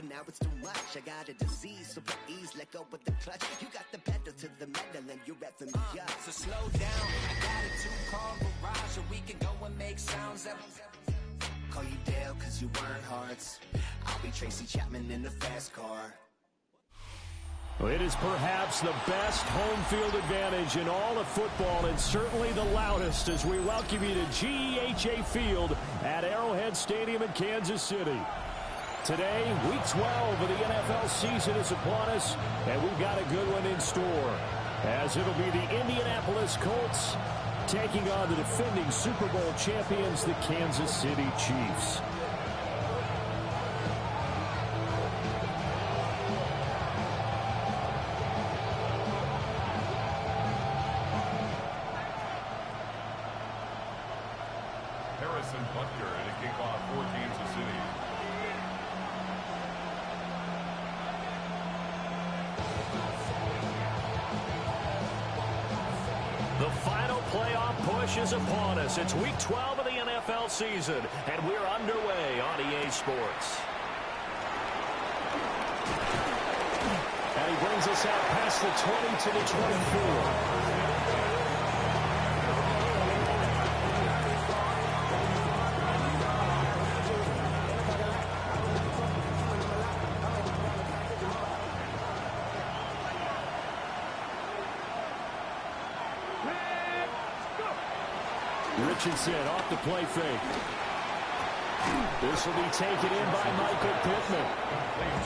now it's too much. I got a disease, so please let go with the clutch. You got the pedal to the metal and you're revving me up. So slow down, I got a two-car garage, or we can go and make sounds that... Call you Dale cause you weren't hearts. I'll be Tracy Chapman in the fast car. It is perhaps the best home field advantage in all of football, and certainly the loudest, as we welcome you to GEHA Field at Arrowhead Stadium in Kansas City. Today, Week 12 of the NFL season is upon us, and we've got a good one in store, as it'll be the Indianapolis Colts taking on the defending Super Bowl champions, the Kansas City Chiefs. Butker at a kickoff for Kansas City. The final playoff push is upon us. It's Week 12 of the NFL season, and we're underway on EA Sports. And he brings us out past the 20 to the 24. Richardson off the play fake. This will be taken in by Michael Pittman.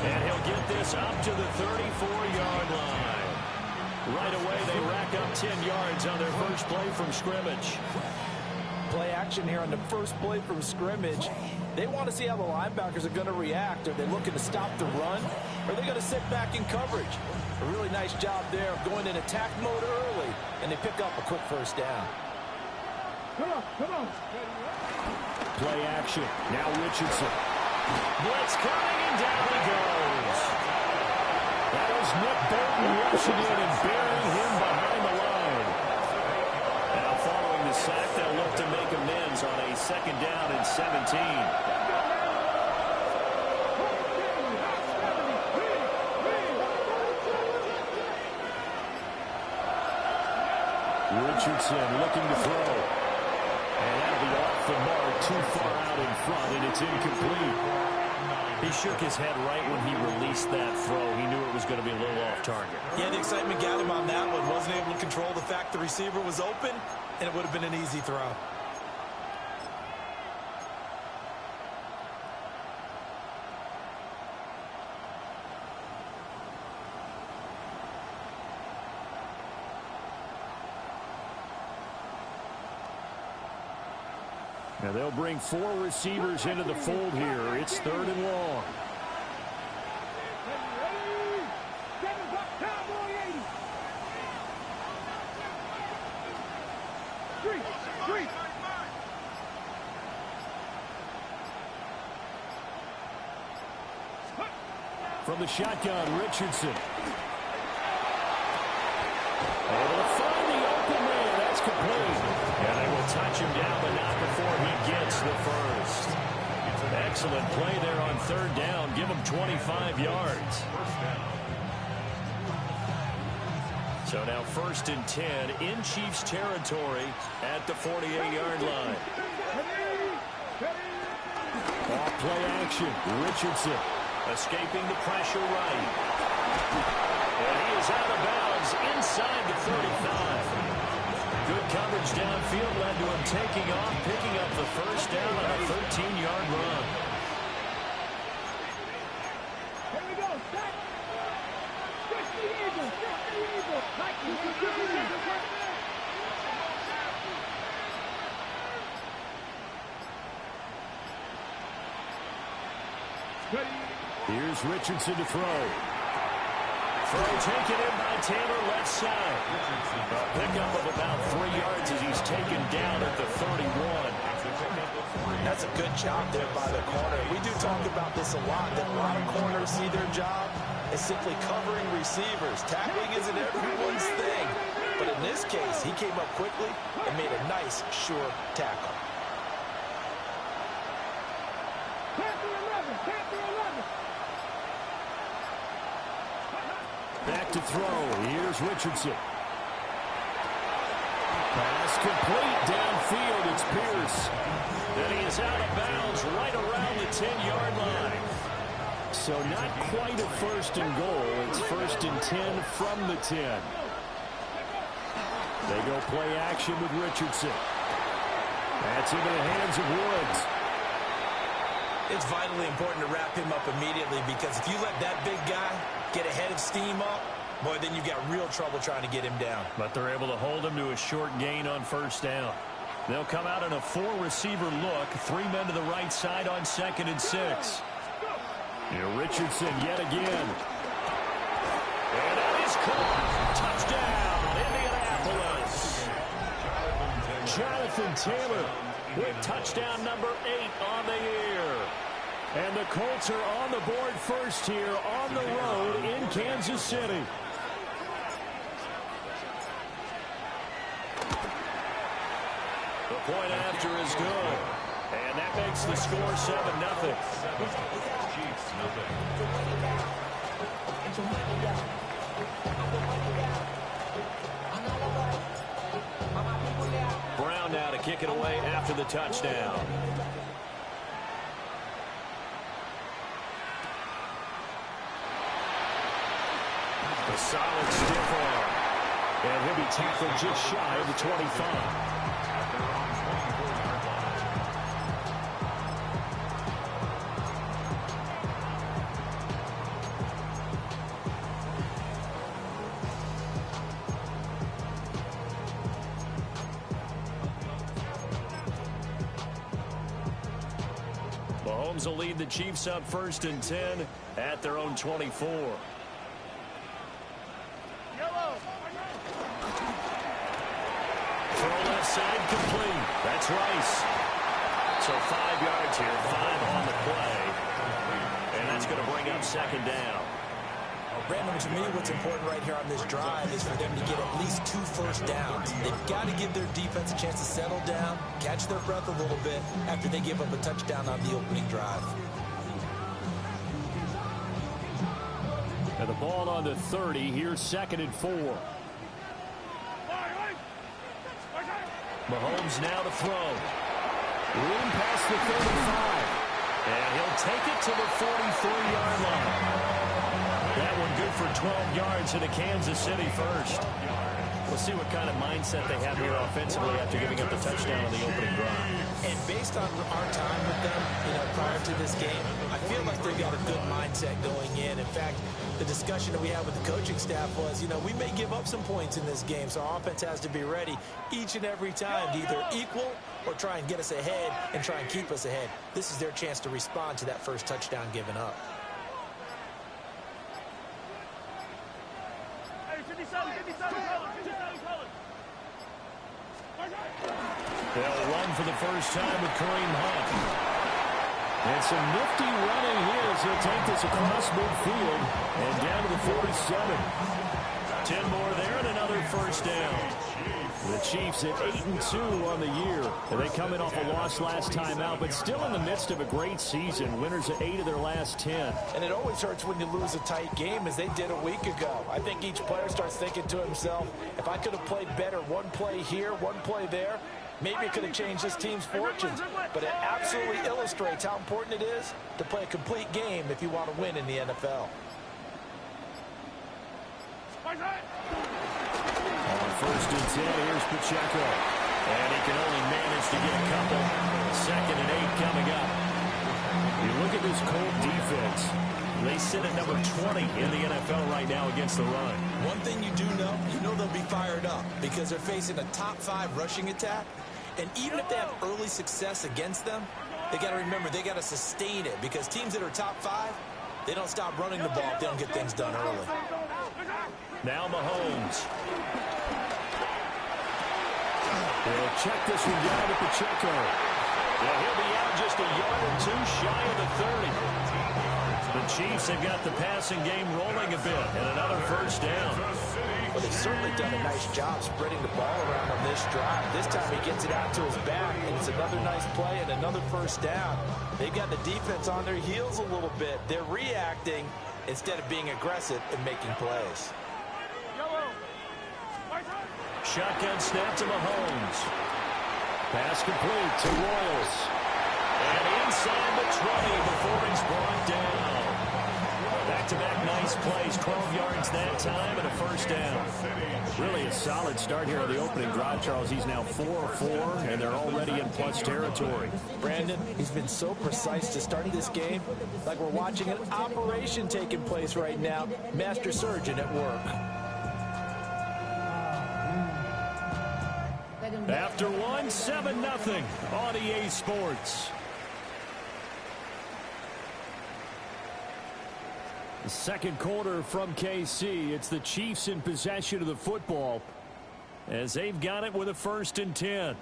And he'll get this up to the 34-yard line. Right away, they rack up 10 yards on their first play from scrimmage. Play action here on the first play from scrimmage. They want to see how the linebackers are going to react. Are they looking to stop the run? Or are they going to sit back in coverage? A really nice job there of going in attack mode early, and they pick up a quick first down. Come on. Play action. Now Richardson. Blitz coming, and down he goes. That was Nick Bolton rushing in and burying him behind the line. Now following the sack, they'll look to make amends on a second down and 17. Richardson looking to throw. And that'll be off the mark, too far out in front, and it's incomplete. He shook his head right when he released that throw. He knew it was going to be a little off target. Yeah, the excitement got him on that one. Wasn't able to control the fact the receiver was open, and it would have been an easy throw. Now they'll bring four receivers into the fold here. It's 3rd and long. From the shotgun, Richardson. Able to find the open man. That's complete. And they will touch him down, but not before he gets the first. Excellent play there on 3rd down. Give him 25 yards. So now 1st and 10 in Chiefs territory at the 48-yard line. Off play action. Richardson escaping the pressure right. And he is out of bounds inside the 35. Good coverage downfield led to him taking off, picking up the first down on a 13-yard run. Here we go. Stop. Stretch the eagle. Stretch the eagle. Here's Richardson to throw. Throw taken in by Taylor, left side. A pickup of about 3 yards as he's taken down at the 31. That's a good job there by the corner. We do talk about this a lot, that a lot of corners see their job as simply covering receivers. Tackling isn't everyone's thing. But in this case, he came up quickly and made a nice, sure tackle. Panther 11. back to throw. Here's Richardson. Pass complete downfield. It's Pierce. And he is out of bounds right around the 10-yard line. So not quite a first and goal. It's first and 10 from the 10. They go play action with Richardson. That's into the hands of Woods. It's vitally important to wrap him up immediately, because if you let that big guy get a head of steam up, boy, then you've got real trouble trying to get him down. But they're able to hold him to a short gain on first down. They'll come out in a 4-receiver look. 3 men to the right side on 2nd and 6. Here Richardson yet again. And that is caught. Touchdown, Indianapolis. Jonathan Taylor with touchdown number 8 on the year. And the Colts are on the board first here on the road in Kansas City. The point after is good. And that makes the score 7-0. Brown now to kick it away after the touchdown. A solid stiff arm. And he'll be tackled just shy of the 25. Mahomes will lead the Chiefs up 1st and 10 at their own 24. Throw left side complete. That's Rice. So 5 yards here, 5 on the play. And that's going to bring up 2nd down. Brandon, to me, what's important right here on this drive is for them to get at least 2 first downs. They've got to give their defense a chance to settle down, catch their breath a little bit after they give up a touchdown on the opening drive. And the ball on the 30. Here's 2nd and 4. Mahomes now to throw. Room past the 35. And he'll take it to the 43-yard line. That one good for 12 yards into Kansas City first. We'll see what kind of mindset they have here offensively after giving up the touchdown on the opening drive. And based on our time with them, prior to this game, I feel like they've got a good mindset going in. In fact, the discussion that we had with the coaching staff was, we may give up some points in this game, so our offense has to be ready each and every time to either equal or try and get us ahead and try and keep us ahead. This is their chance to respond to that first touchdown given up. They'll run for the first time with Kareem Hunt. And some nifty running here as he'll take this across midfield and down to the 47. 10 more there and another first down. The Chiefs at 8-2 on the year. And they come in off a loss last time out, but still in the midst of a great season. Winners at 8 of their last 10. And it always hurts when you lose a tight game, as they did a week ago. I think each player starts thinking to himself, if I could have played better one play here, one play there, maybe it could have changed this team's fortunes. But it absolutely illustrates how important it is to play a complete game if you want to win in the NFL. On 1st and 10, here's Pacheco. And he can only manage to get a couple. 2nd and 8 coming up. You look at this Colt defense. They sit at number 20 in the NFL right now against the run. One thing you do know, they'll be fired up because they're facing a top 5 rushing attack. And even if they have early success against them, they got to remember they got to sustain it, because teams that are top 5, they don't stop running the ball if they don't get things done early. Now Mahomes. They'll check this one down to Pacheco. Yeah, he'll be out just a yard or 2 shy of the 30. The Chiefs have got the passing game rolling a bit, and another first down. Well, they've certainly done a nice job spreading the ball around on this drive. This time he gets it out to his back, and it's another nice play and another first down. They've got the defense on their heels a little bit. They're reacting instead of being aggressive and making plays. Shotgun snap to Mahomes. Pass complete to Royals. And inside the 20 before he's brought down. Back-to-back nice plays, 12 yards that time and a first down. Really a solid start here on the opening drive, Charles. He's now 4-4, and they're already in plus territory. Brandon, he's been so precise to start this game, like we're watching an operation taking place right now. Master surgeon at work. After one, 7-0 on EA Sports. The second quarter from KC. It's the Chiefs in possession of the football as they've got it with a 1st and 10.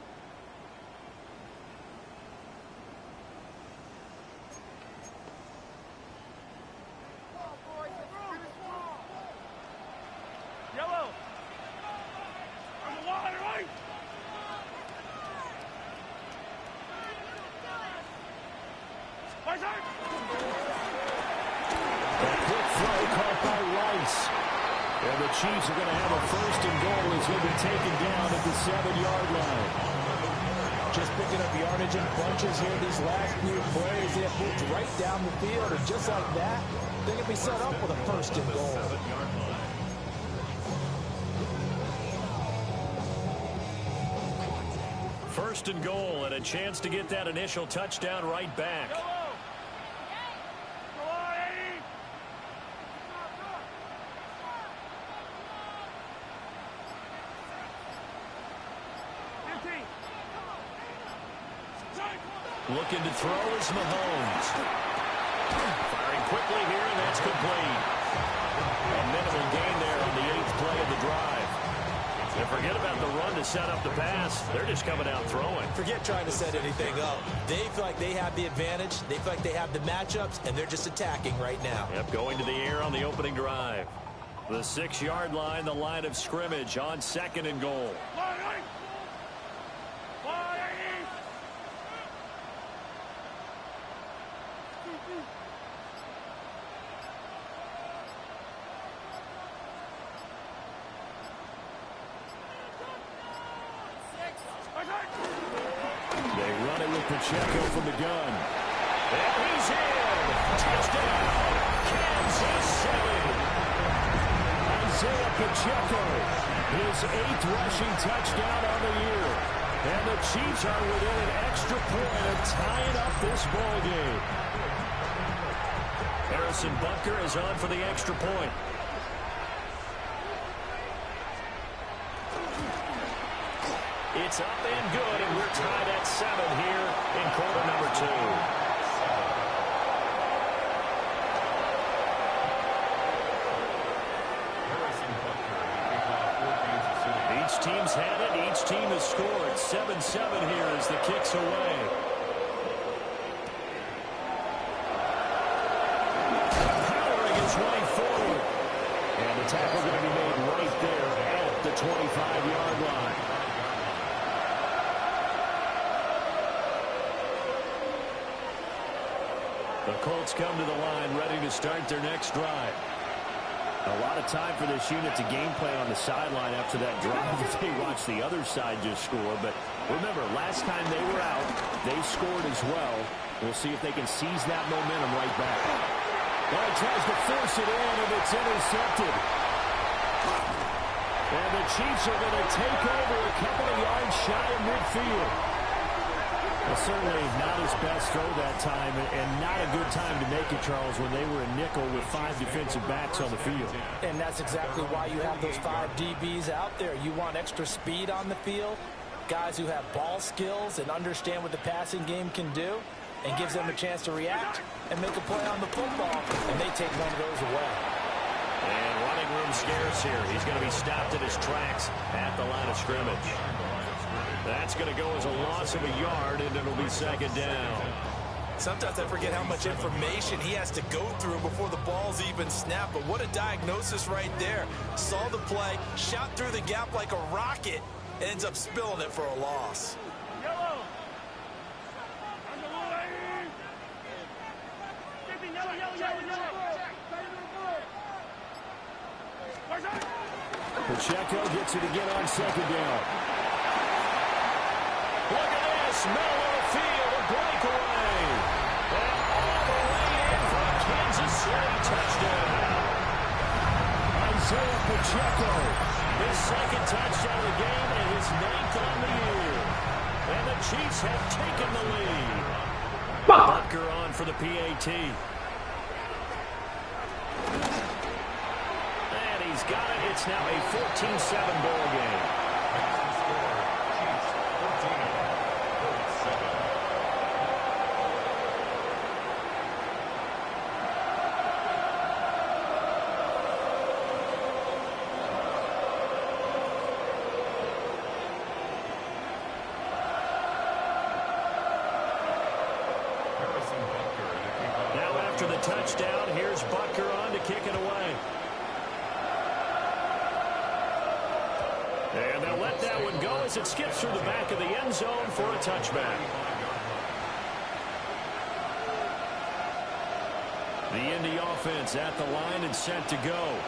And the Chiefs are going to have a 1st and goal as he'll be taken down at the 7-yard line. Just picking up yardage in bunches here these last few plays. They have moved right down the field, and just like that, they can be set up with a 1st and goal. First and goal, and a chance to get that initial touchdown right back. Looking to throw is Mahomes. Firing quickly here, and that's complete. A minimal gain there on the 8th play of the drive. And forget about the run to set up the pass. They're just coming out throwing. Forget trying to set anything up. They feel like they have the advantage. They feel like they have the matchups, and they're just attacking right now. Yep, going to the air on the opening drive. The 6-yard line, the line of scrimmage on 2nd and goal. They run it with Pacheco from the gun. And he's in. Touchdown. Kansas City. Isaiah Pacheco. His 8th rushing touchdown on the year. And the Chiefs are within an extra point of tying up this ball game. Harrison Butker is on for the extra point. It's up and good, and we're tied at 7 here in quarter number 2. Each team's had it. Each team has scored. 7-7 here as the kick's away. Powering his way forward. And the tackle going to be made right there at the 25-yard line. The Colts come to the line ready to start their next drive. A lot of time for this unit to game plan on the sideline after that drive as they watch the other side just score. But remember, last time they were out, they scored as well. We'll see if they can seize that momentum right back. Well, he tries to force it in, and it's intercepted. And the Chiefs are going to take over a couple of yards shy of midfield. Well, certainly not his best throw that time, and not a good time to make it, Charles, when they were a nickel with 5 defensive backs on the field. And that's exactly why you have those 5 DBs out there. You want extra speed on the field, guys who have ball skills and understand what the passing game can do, and gives them a chance to react and make a play on the football, and they take one of those away. And running room scarce here. He's going to be stopped in his tracks at the line of scrimmage. That's going to go as a loss of a yard, and it'll be 2nd down. Sometimes I forget how much information he has to go through before the ball's even snapped, but what a diagnosis right there. Saw the play, shot through the gap like a rocket, and ends up spilling it for a loss. Pacheco gets it again on second down. Look at this. Middle of the field, a breakaway. And all the way in for a Kansas City touchdown. Isaiah Pacheco, his second touchdown of the game and his 9th on the year. And the Chiefs have taken the lead. Butker on for the PAT. And he's got it. It's now a 14-7 ball game. Touchdown. Here's Butker on to kick it away. And they'll let that one go as it skips through the back of the end zone for a touchback. The Indy offense at the line and set to go.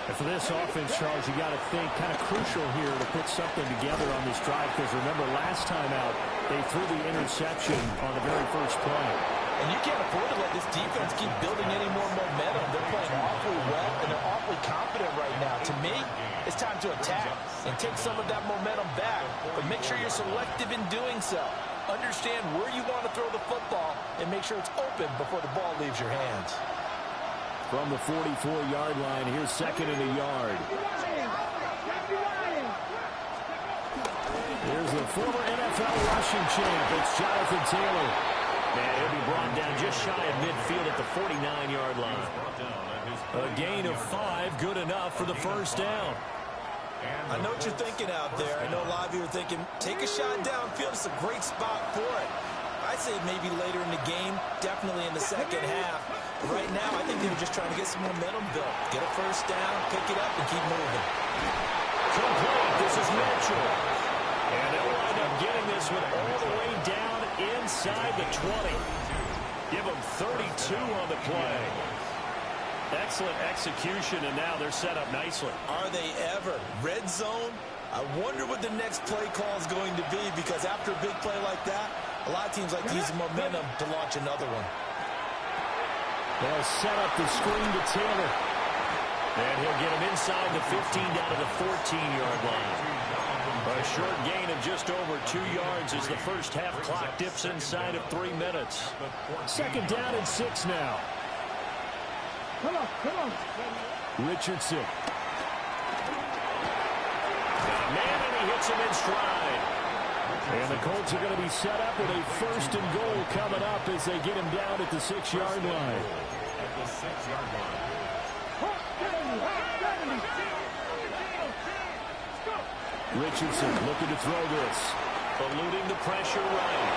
And for this offense, Charles, you got to think kind of crucial here to put something together on this drive, because remember last time out they threw the interception on the very first play. And you can't afford to let this defense keep building any more momentum. They're playing awfully well, and they're awfully confident right now. To me, it's time to attack and take some of that momentum back. But make sure you're selective in doing so. Understand where you want to throw the football and make sure it's open before the ball leaves your hands. From the 44-yard line, here's second and a yard. Here's the former NFL rushing champ. It's Jonathan Taylor. And he'll be brought down just shy of midfield at the 49-yard line. A gain of 5, good enough for the first down. I know what you're thinking out there. I know a lot of you are thinking, take a shot downfield. It's a great spot for it. I'd say maybe later in the game, definitely in the second half. But right now, I think they were just trying to get some momentum built. Get a first down, pick it up, and keep moving. Complete. This is Mitchell. And they'll wind up getting this one all the way down inside the 20. Give them 32 on the play. Excellent execution, and now they're set up nicely. Are they ever? Red zone? I wonder what the next play call is going to be, because after a big play like that, a lot of teams like to use the momentum to launch another one. They'll set up the screen to Taylor. And he'll get him inside the 15 down to the 14-yard line. A short gain of just over 2 yards as the first half clock dips inside of 3 minutes. Second down and 6 now. Come on. Richardson. Got a man, and he hits him in stride. And the Colts are going to be set up with a first and goal coming up as they get him down at the 6-yard line. At the 6-yard line. Richardson looking to throw this. Eluding the pressure right.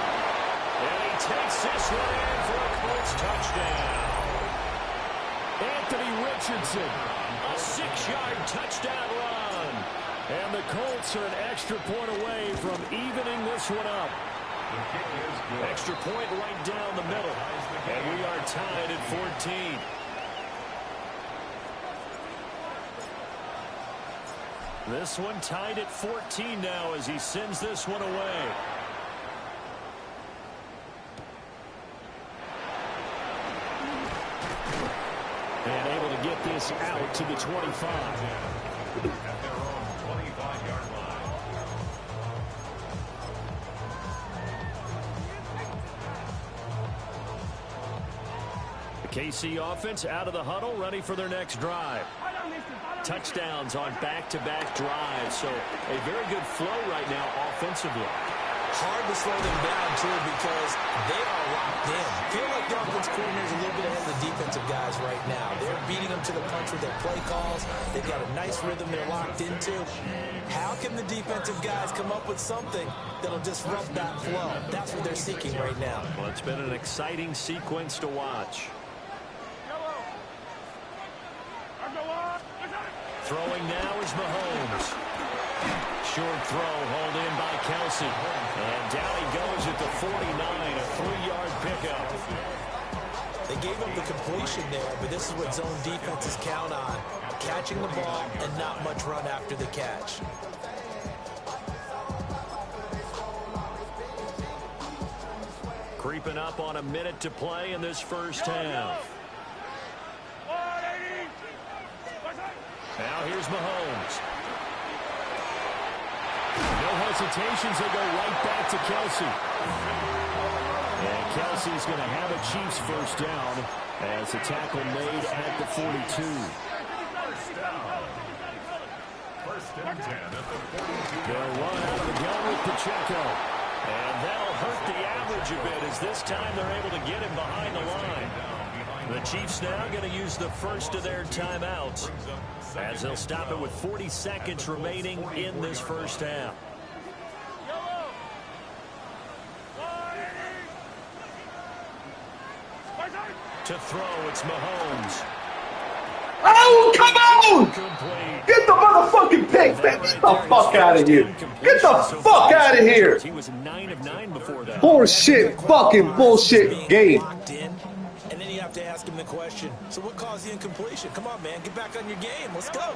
And he takes this one in for a Colts touchdown. Anthony Richardson, a 6-yard touchdown run. And the Colts are an extra point away from evening this one up. Extra point right down the middle. And we are tied at 14. This one tied at 14 now as he sends this one away. And able to get this out to the 25. At their own 25-yard line. The KC offense out of the huddle, ready for their next drive. Touchdowns on back-to-back drives, so a very good flow right now offensively. Hard to slow them down, too, because they are locked in. Feel like the offense coordinator is a little bit ahead of the defensive guys right now. They're beating them to the punch with their play calls. They've got a nice rhythm they're locked into. How can the defensive guys come up with something that'll disrupt that flow? That's what they're seeking right now. Well, it's been an exciting sequence to watch. Throwing now is Mahomes. Short throw, hauled in by Kelsey. And down he goes at the 49, a 3-yard pickup. They gave up the completion there, but this is what zone defenses count on. Catching the ball and not much run after the catch. Creeping up on a minute to play in this first half. Now here's Mahomes. No hesitations, they go right back to Kelce. And Kelce's going to have a Chiefs first down as the tackle made at the 42. First and 10 at the 42. They'll run out of the gun with Pacheco. And that'll hurt the average a bit as this time they're able to get him behind the line. The Chiefs now going to use the first of their timeouts as they'll stop it with 40 seconds remaining in this first half. To throw, it's Mahomes. Oh, come on! Complete. Get the motherfucking pick, man. Get the fuck out of here. Get the fuck out of here. He was 9 of 9 before that. Bullshit, fucking bullshit game. And then you have to ask him the question, so what caused the incompletion? Come on, man, get back on your game. Let's go.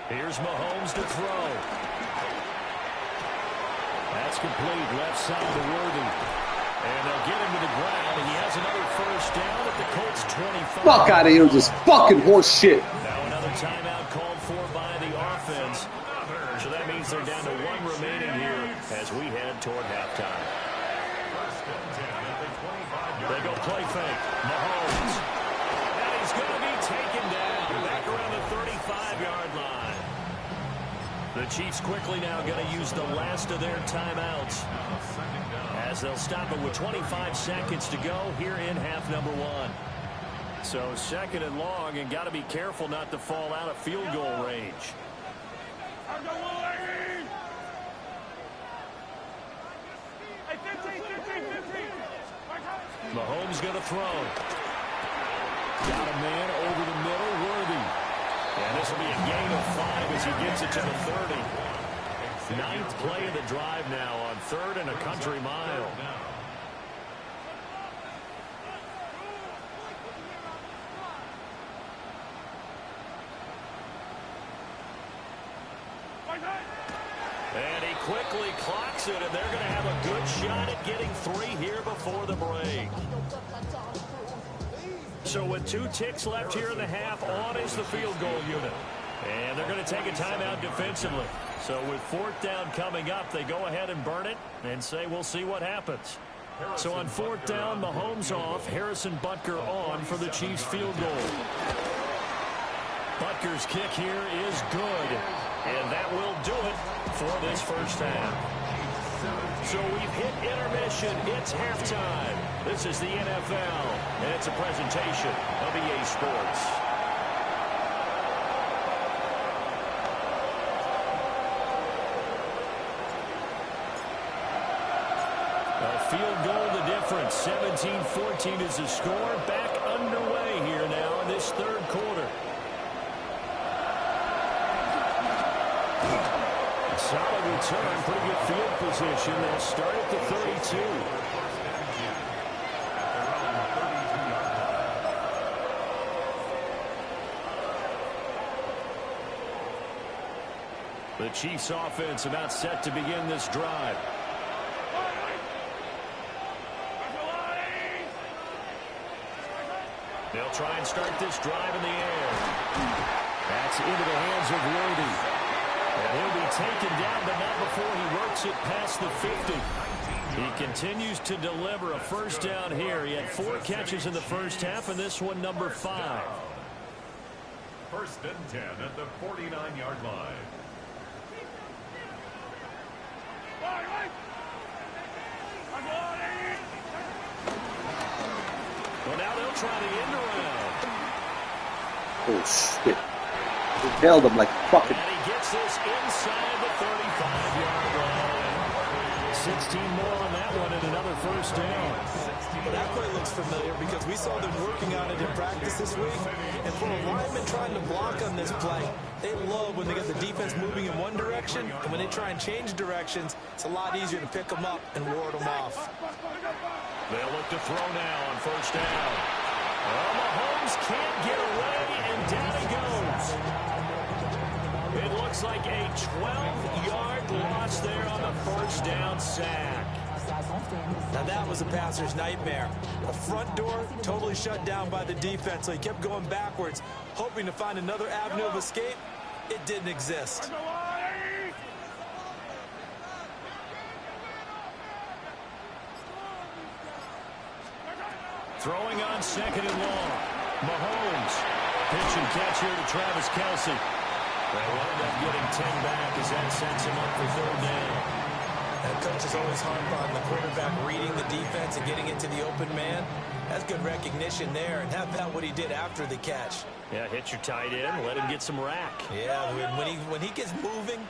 Here's Mahomes to throw. That's complete. Left side to Worthy. And they'll get him to the ground, and he has another first down at the Colts 25. Fuck out of here with this fucking horse shit. Now another timeout called for by the offense. So that means they're down to 1 remaining here as we head toward halftime. They go play fake. Mahomes. And he's going to be taken down back around the 35-yard line. The Chiefs quickly now going to use the last of their timeouts as they'll stop it with 25 seconds to go here in half number 1. So second and long, and got to be careful not to fall out of field goal range. Mahomes going to throw. Got a man over the middle, Worthy. And this will be a gain of 5 as he gets it to the 30. 9th play of the drive now on 3rd and a country mile. And he quickly clocks it, and they're going to have a good shot at getting 3 here before the break. So with 2 ticks left here in the half, on is the field goal unit. And they're going to take a timeout defensively. So with 4th down coming up, they go ahead and burn it and say we'll see what happens. So on 4th down, Mahomes off, Harrison Butker on for the Chiefs field goal. Butker's kick here is good, and that will do it for this first half. So we've hit intermission. It's halftime. This is the NFL, and it's a presentation of EA Sports. A field goal the difference. 17-14 is the score. Back underway here now in this 3rd quarter. Solid return, pretty good field position. They'll start at the 32. The Chiefs offense about set to begin this drive. They'll try and start this drive in the air. That's into the hands of Worthy. And he'll be taken down, but not before he works it past the 50. He continues to deliver a first down here. He had 4 catches in the first half, and this one number 5. First and 10 at the 49-yard line. Well, now they'll try the end around. Oh, shit. He held him like fucking... And he gets this inside the 35-yard line. 16 more on that one and another first down. Well, that play looks familiar because we saw them working on it in practice this week. And for a lineman trying to block on this play, they love when they get the defense moving in one direction. And when they try and change directions, it's a lot easier to pick them up and ward them off. They'll look to throw now on first down. Well, Mahomes can't get away, and down he goes. It looks like a 12-yard loss there on the first down sack. Now that was a passer's nightmare. The front door totally shut down by the defense, so he kept going backwards, hoping to find another avenue of escape. It didn't exist. Throwing on second and long. Mahomes. Pitch and catch here to Travis Kelce. They wind up getting 10 back as that sets him up for third down. And coaches always harp on the quarterback reading the defense and getting into the open man. That's good recognition there. And how about what he did after the catch? Yeah, hit your tight end, let him get some rack. Yeah, when he gets moving,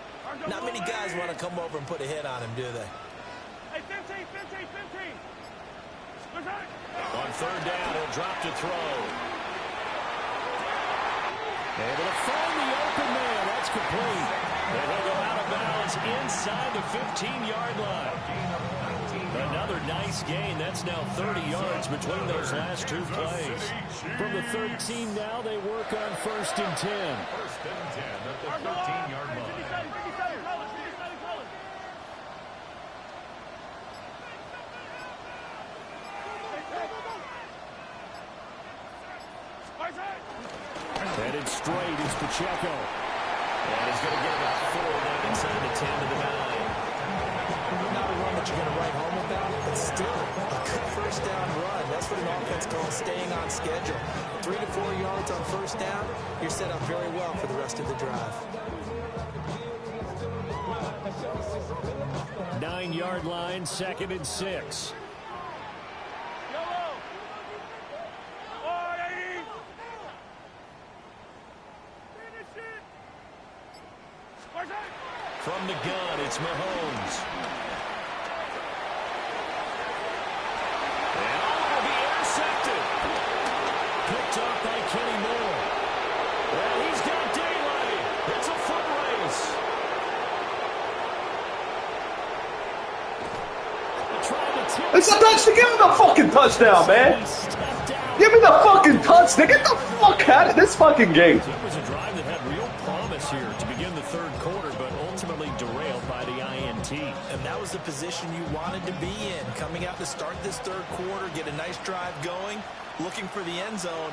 not many guys want to come over and put a hit on him, do they? Hey, 15. On third down, he'll drop to throw. Able to find the open man. That's complete. And he'll go out of bounds inside the 15-yard line. Another nice gain. That's now 30 yards between those last two plays. From the 13 now, they work on first and 10. First and 10 at the 13-yard line. Headed straight is Pacheco. And he's going to get about 4 down inside the 10 to the 9. Not a run that you're going to write home about, but still a good first down run. That's what an offense calls staying on schedule. 3 to 4 yards on first down, you're set up very well for the rest of the drive. 9-yard line, second and 6. From the gun, it's Mahomes. And will be intercepted. Picked off by Kenny Moore. And he's got daylight. It's a foot race. It's a touchdown. Give me the fucking touchdown, man. Give me the fucking touchdown. Get the fuck out of this fucking game. It was a drive that had real promise here to begin the third quarter, but ultimately derailed by the INT. And that was the position you wanted to be in. Coming out to start this third quarter, get a nice drive going, looking for the end zone.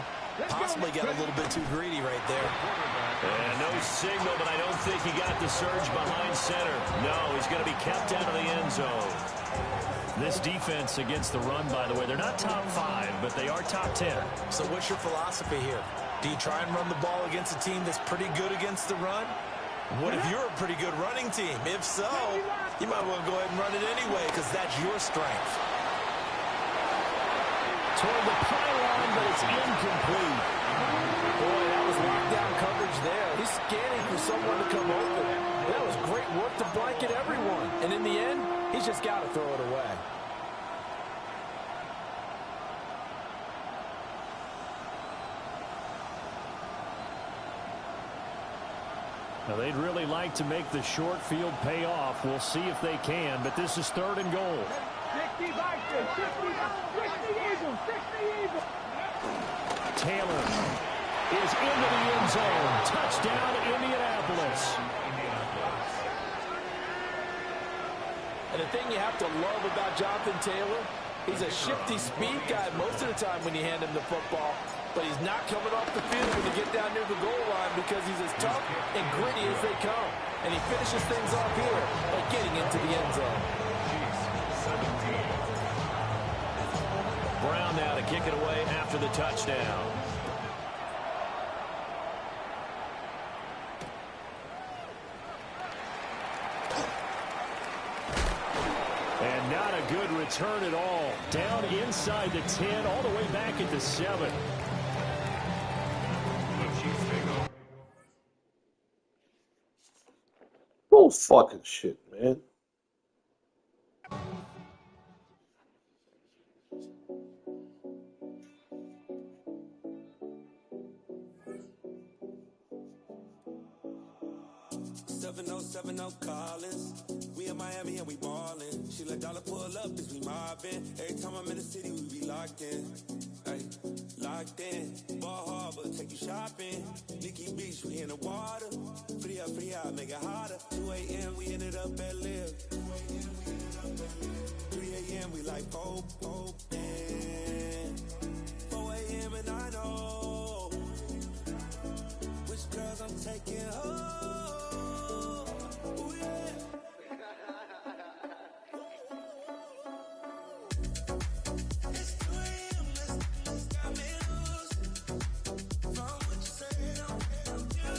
Possibly got a little bit too greedy right there. And no signal, but I don't think he got the surge behind center. No, he's going to be kept out of the end zone. This defense against the run, by the way, they're not top 5, but they are top 10. So what's your philosophy here? Do you try and run the ball against a team that's pretty good against the run? What if you're a pretty good running team? If so, you might want to go ahead and run it anyway because that's your strength. Toward the pylon, but it's incomplete. Boy, that was lockdown coverage there. He's scanning for someone to come open. That was great work to blanket everyone. And in the end, he's just got to throw it away. Now, they'd really like to make the short field pay off. We'll see if they can, but this is third and goal. 60 Eagles. Taylor is into the end zone. Touchdown, Indianapolis. And the thing you have to love about Jonathan Taylor, he's a shifty speed guy most of the time when you hand him the football. But he's not coming off the field when you get down near the goal line because he's as tough and gritty as they come. And he finishes things off here by getting into the end zone. Brown now to kick it away after the touchdown. And not a good return at all. Down inside the 10, all the way back at the 7. Oh, fucking shit, man. dropping no callers. We in Miami and we ballin'. She let dollar pull up as we mobbin'. Every time I'm in the city, we be locked in. Ay, locked in. Ball Harbor, take you shopping. Nikki Beach, we in the water. Free up, make it hotter. 2 a.m., we ended up at Live. 3 a.m., we like Pope. 4 a.m. and I know which girls I'm taking home. Ooh, yeah. It's 2 a.m., let's got me loose. From what you say, I'm you.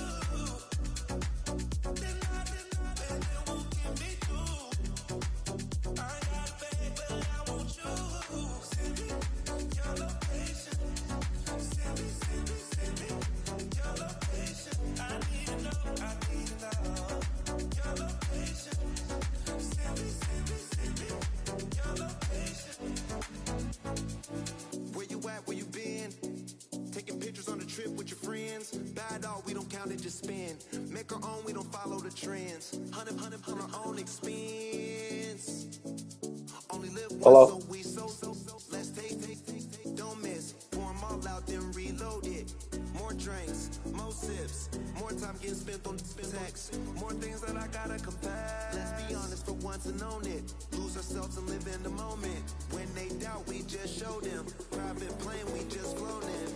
Then it won't get me through. I got a bag, but I want you. Send me your location. Send me your location. I need to know your location. Send me your location. Where you at, where you been? Taking pictures on the trip with your friends. Bad dog, we don't count it, just spend. Make our own, we don't follow the trends. 100 on our own expense. Only live once, Hello. so we so. Let's take, don't miss. Pour 'em all out, then reload it. More drinks, more sips. More time getting spent on text. More things that I gotta compare. Let's be honest for once and own it. Lose ourselves and live in the moment. When they doubt, we just show them. Private plane, we just flown in.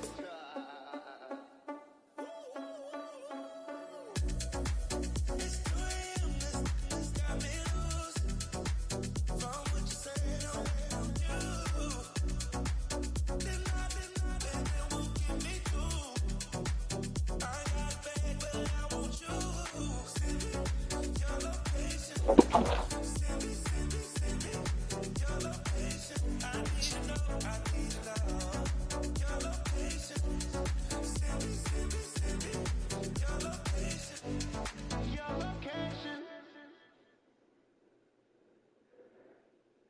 It's 2 a.m., let's got me loose. From what you say, I'm you. Then it won't get me through. I got a bag, but I want you. Send me your location. Send me your location. I need to know your location. Send me your location. Your location.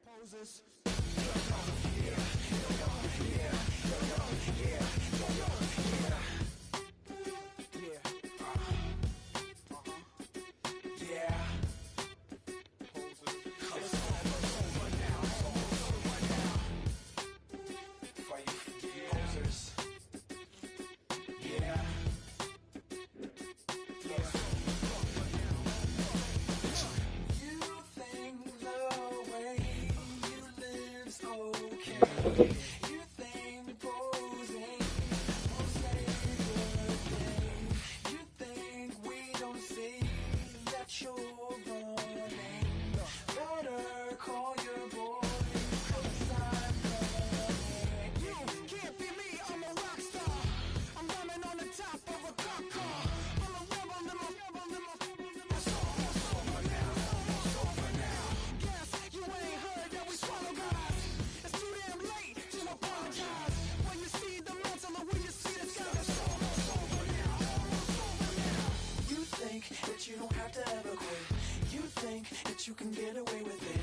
Poses. You don't have to ever quit. You think that you can get away with it.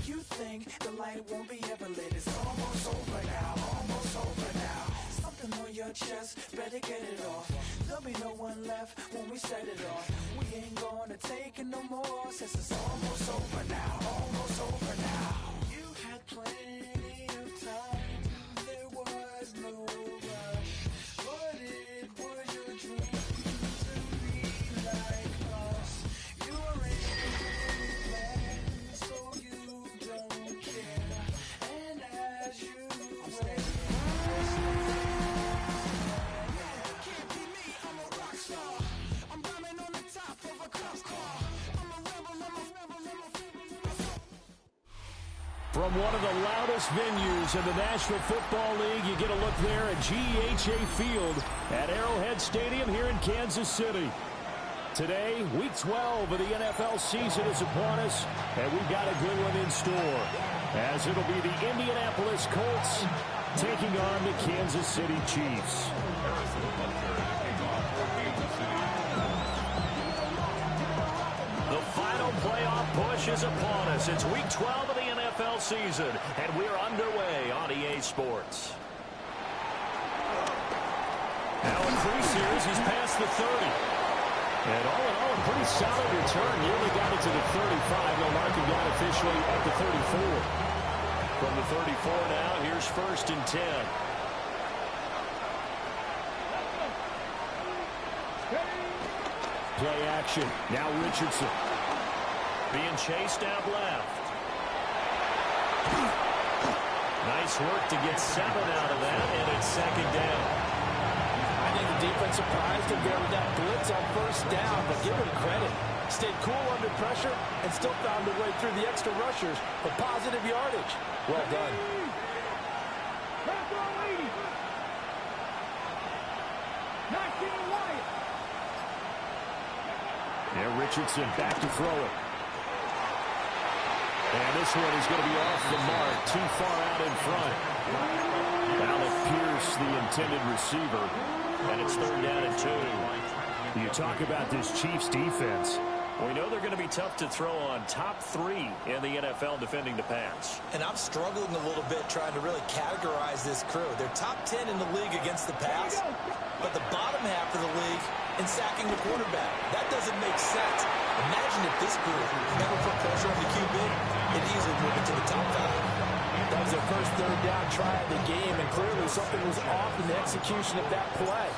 You think the light won't be ever lit. It's almost over now, almost over now. Something on your chest, better get it off. There'll be no one left when we set it off. We ain't gonna take it no more, since it's almost over now, almost over now. You had plenty of time, there was no rush. But it was your dream to be like us. You were in plans, so you don't care. And as you wait, can't be me, I'm a rock star. I'm rhyming on the top of a cop car. I'm a rebel, I'm a From one of the loudest venues in the National Football League, you get a look there at GEHA Field at Arrowhead Stadium here in Kansas City. Today, Week 12 of the NFL season is upon us, and we've got a good one in store, as it'll be the Indianapolis Colts taking on the Kansas City Chiefs. The final playoff push is upon us. It's Week 12 of the NFL season, and we're underway on EA Sports. Now in 3 series, he's past the 30. And all in all, a pretty solid return. Nearly got it to the 35. They'll mark him down officially at the 34. From the 34 now, here's 1st and 10. Play action. Now Richardson. Being chased out left. Nice work to get 7 out of that, and it's 2nd down. I think the defense surprised him there with that blitz on 1st down, but give him credit. Stayed cool under pressure and still found a way through the extra rushers for positive yardage. Well done. Now Richardson back to throw it. And this one is going to be off the mark, too far out in front. Alec Pierce, the intended receiver, and it's 3rd down and 2. You talk about this Chiefs defense. We know they're going to be tough to throw on. Top 3 in the NFL defending the pass. And I'm struggling a little bit trying to really categorize this crew. They're top 10 in the league against the pass, but the bottom half of the league in sacking the quarterback. That doesn't make sense. Imagine if this group never put pressure on the QB. It'd easily move into the top 5. That was their first 3rd down try of the game, and clearly something was off in the execution of that play.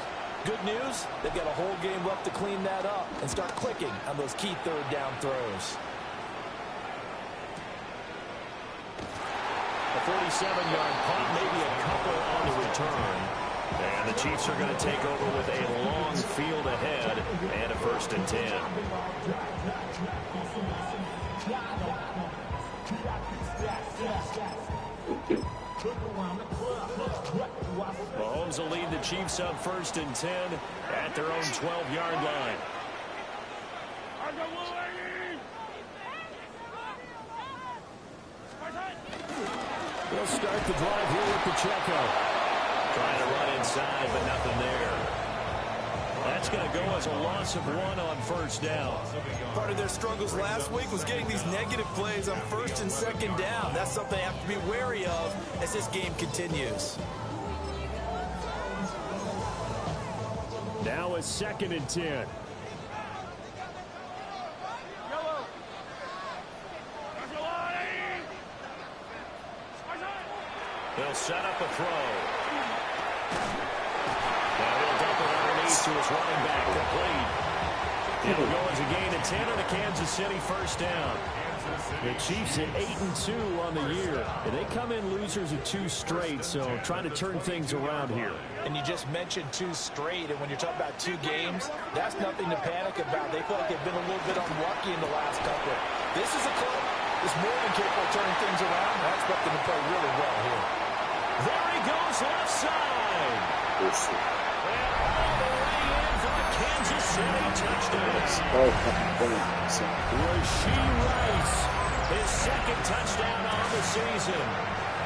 Good news, they've got a whole game left to clean that up and start clicking on those key 3rd down throws. A 47-yard punt, maybe a couple on the return. And the Chiefs are going to take over with a long field ahead and a 1st and 10. Mahomes will lead the Chiefs up 1st and 10 at their own 12-yard line. They'll start the drive here with Pacheco. Trying to run inside, but nothing there. That's going to go as a loss of 1 on 1st down. Part of their struggles last week was getting these negative plays on 1st and 2nd down. That's something they have to be wary of as this game continues. Now a 2nd and 10. They'll set up a throw. Now he'll dump it underneath to his running back. Complete. It'll go as a gain of 10 on a Kansas City 1st down. The Chiefs at 8-2 on the year. And they come in losers of 2 straight, so trying to turn things around here. And you just mentioned 2 straight, and when you're talking about 2 games, that's nothing to panic about. They feel like they've been a little bit unlucky in the last couple. This is a club that's more than capable of turning things around. I expect them to play really well here. There he goes, left side. And all the way in for a Kansas City touchdown. Rashee Rice, his 2nd touchdown on the season.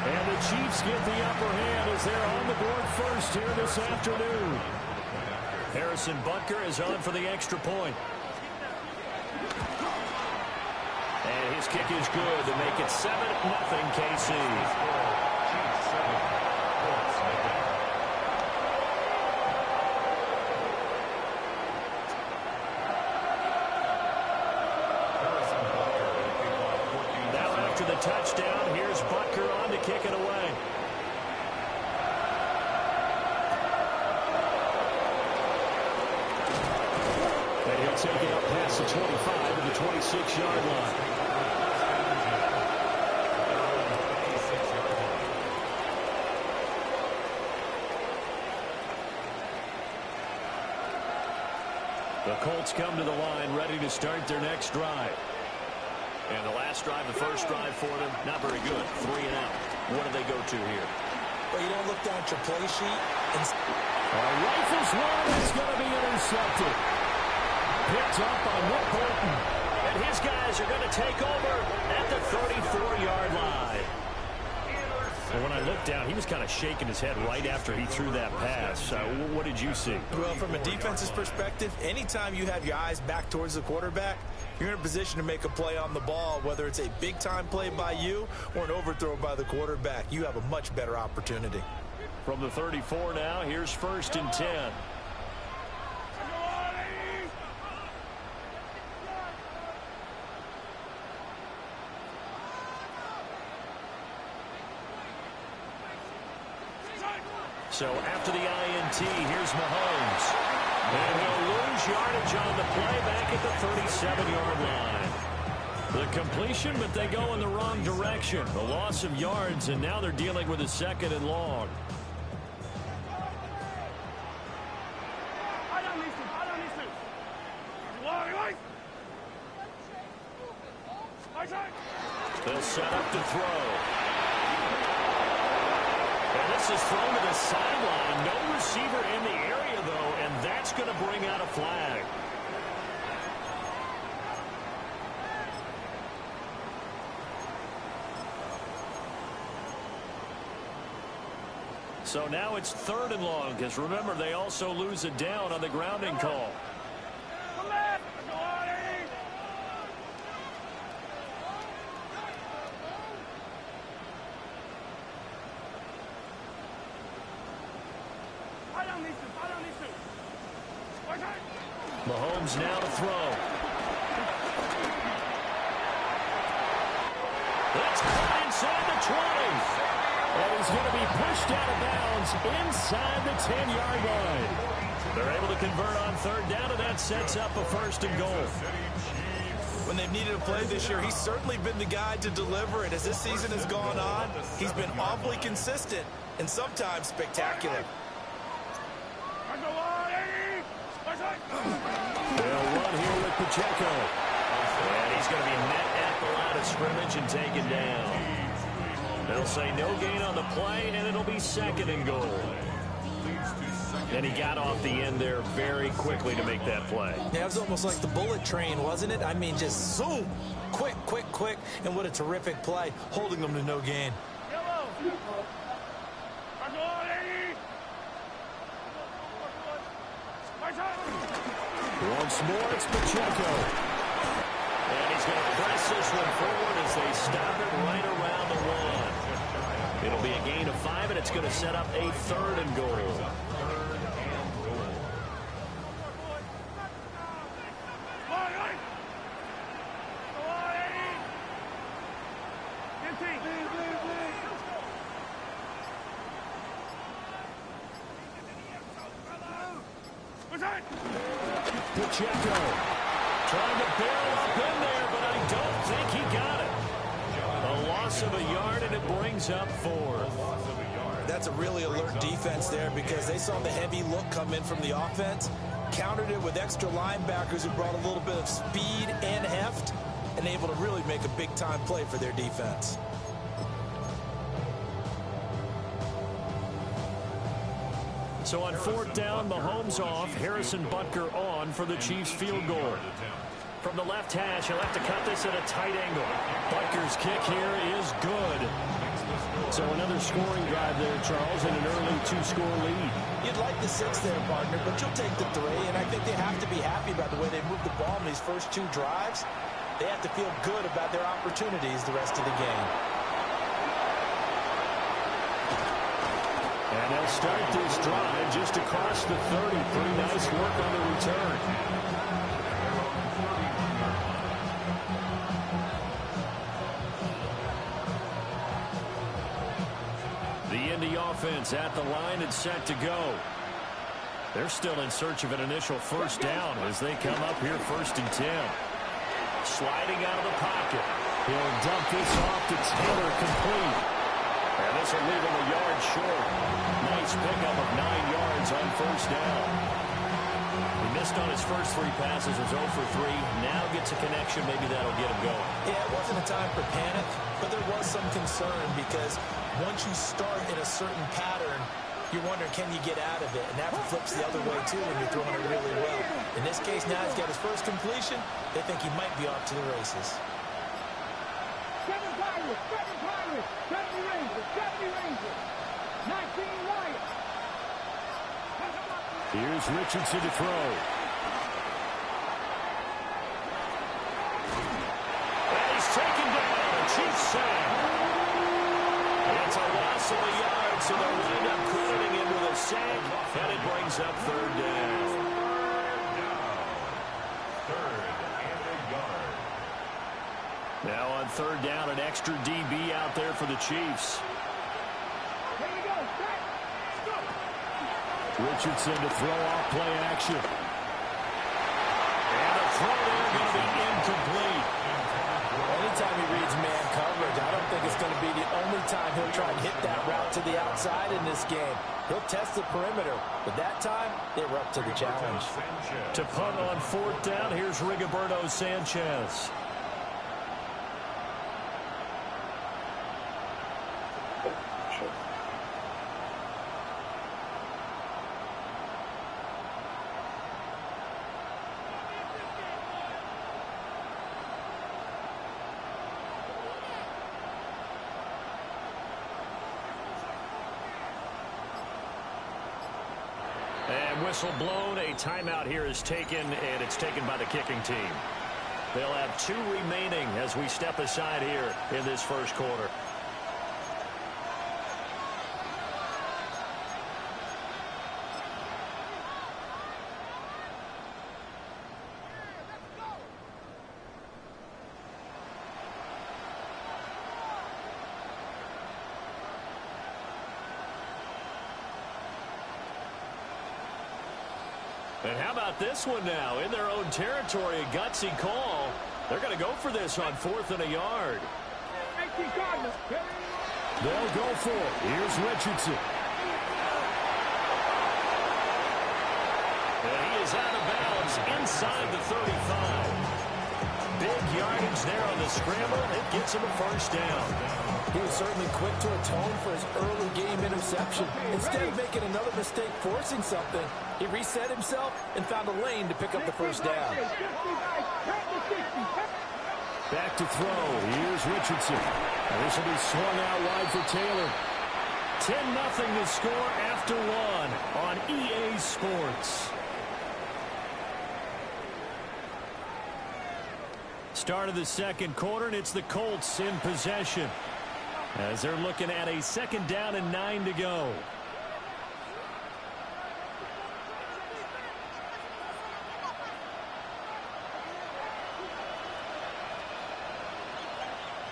And the Chiefs get the upper hand as they're on the board first here this afternoon. Harrison Butker is on for the extra point. And his kick is good to make it 7-0 KC. After the touchdown, here's Butker on to kick it away. And he'll take it up past the 25 to the 26-yard line. The Colts come to the line, ready to start their next drive. And the last drive, the first drive for them, not very good. 3 and out. What do they go to here? Well, you don't look down at your play sheet. And rifles one is going to be intercepted. Picked up by Nick Bolton. And his guys are going to take over at the 34-yard line. And when I looked down, he was kind of shaking his head right after he threw that pass. What did you see? Well, from a defense's perspective, anytime you have your eyes back towards the quarterback, you're in a position to make a play on the ball, whether it's a big-time play by you or an overthrow by the quarterback. You have a much better opportunity. From the 34 now, here's 1st and 10. So after the INT, here's Mahomes. And he'll lose yardage on the play back at the 37-yard line. The completion, but they go in the wrong direction. A loss of yards, and now they're dealing with a 2nd and long. They'll set up to throw. And this is thrown to the sideline. No receiver in the area, though, and that's going to bring out a flag. So now it's 3rd and long, because remember, they also lose it down on the grounding call. Mahomes now to throw. That's caught inside the 20. And he's going to be pushed out of bounds inside the 10-yard line. They're able to convert on 3rd down, and that sets up a 1st and goal. When they've needed a play this year, he's certainly been the guy to deliver it. As this season has gone on, he's been awfully consistent and sometimes spectacular. They'll run here with Pacheco. And he's going to be met at the line of scrimmage and taken down. They'll say no gain on the play, and it'll be 2nd and goal. And he got off the end there very quickly to make that play. Yeah, it was almost like the bullet train, wasn't it? I mean, just zoom, quick, quick, quick, and what a terrific play, holding them to no gain. Once more, it's Pacheco. And he's going to press this one forward as they stop it right around the 1. It'll be a gain of 5, and it's going to set up a 3rd and goal. Pacheco trying to barrel up in there, but I don't think he got it. A loss of a yard, and it brings up 4th. That's a really alert defense there because they saw the heavy look come in from the offense, countered it with extra linebackers who brought a little bit of speed and heft, and able to really make a big-time play for their defense. So on 4th down, Mahomes off, Harrison Butker on for the Chiefs field goal. From the left hash, he'll have to cut this at a tight angle. Butker's kick here is good. So another scoring drive there, Charles, and an early 2-score lead. You'd like the 6 there, partner, but you'll take the 3, and I think they have to be happy about the way they moved the ball in these first 2 drives. They have to feel good about their opportunities the rest of the game. And they'll start this drive just across the 30. Pretty nice work on the return. The Indy offense at the line and set to go. They're still in search of an initial 1st down as they come up here 1st and 10. Sliding out of the pocket. He'll dump this off to Taylor, complete. And this will leave him a yard short. Nice pickup of 9 yards on 1st down. He missed on his first 3 passes, was 0 for 3. Now gets a connection, maybe that'll get him going. Yeah, it wasn't a time for panic, but there was some concern because once you start in a certain pattern, you're wondering, can you get out of it? And that flips the other way, too, when you're throwing it really well. In this case, now he's got his first completion. They think he might be off to the races. 7 Pirates, 70 Rangers, 19 Lions. Here's Richardson to throw. And he's taken down. A Chiefs sack. It's a loss of a yard, so they'll wind up crediting him with a sack, and it brings up 3rd down. Now on 3rd down, an extra DB out there for the Chiefs. Here we go, set. Richardson to throw off play action. And the throw there going to be incomplete. Anytime he reads man coverage, I don't think it's going to be the only time he'll try and hit that route to the outside in this game. He'll test the perimeter, but that time, they were up to the challenge. To punt on 4th down, here's Rigoberto Sanchez. And whistle blown. A timeout here is taken, and it's taken by the kicking team. They'll have 2 remaining as we step aside here in this first quarter. And how about this one now? In their own territory, a gutsy call. They're going to go for this on 4th and a yard. They'll go for it. Here's Richardson. And he is out of bounds inside the 35. Big yardage there on the scramble. It gets him a first down. He was certainly quick to atone for his early game interception. Instead of making another mistake forcing something, he reset himself and found a lane to pick up the first down. Back to throw. Here's Richardson. And this will be swung out wide for Taylor. 10-0 to score after 1 on EA Sports. Start of the second quarter, and it's the Colts in possession as they're looking at a 2nd down and 9 to go.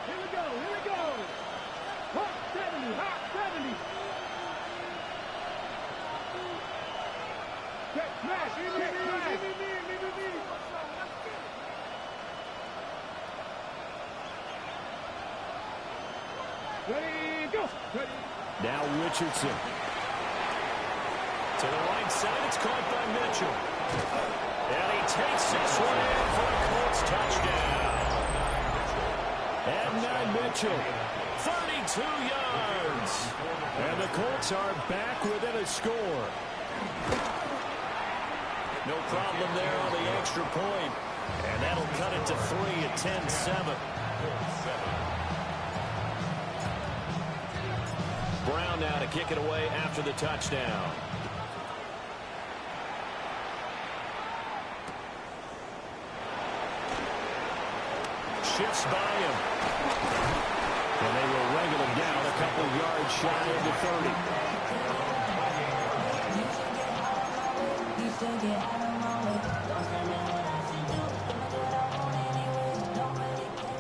Here we go. Hot 70. Check smash. Ready, go. Ready. Now Richardson. To the right side, it's caught by Mitchell. And he takes this one in for a Colts touchdown. And now Mitchell, 32 yards. And the Colts are back within a score. No problem there on the extra point. And that'll cut it to 3 at 10-7. Brown now to kick it away after the touchdown. Shifts by him. And they will wrangle him down a couple yards shy of the 30.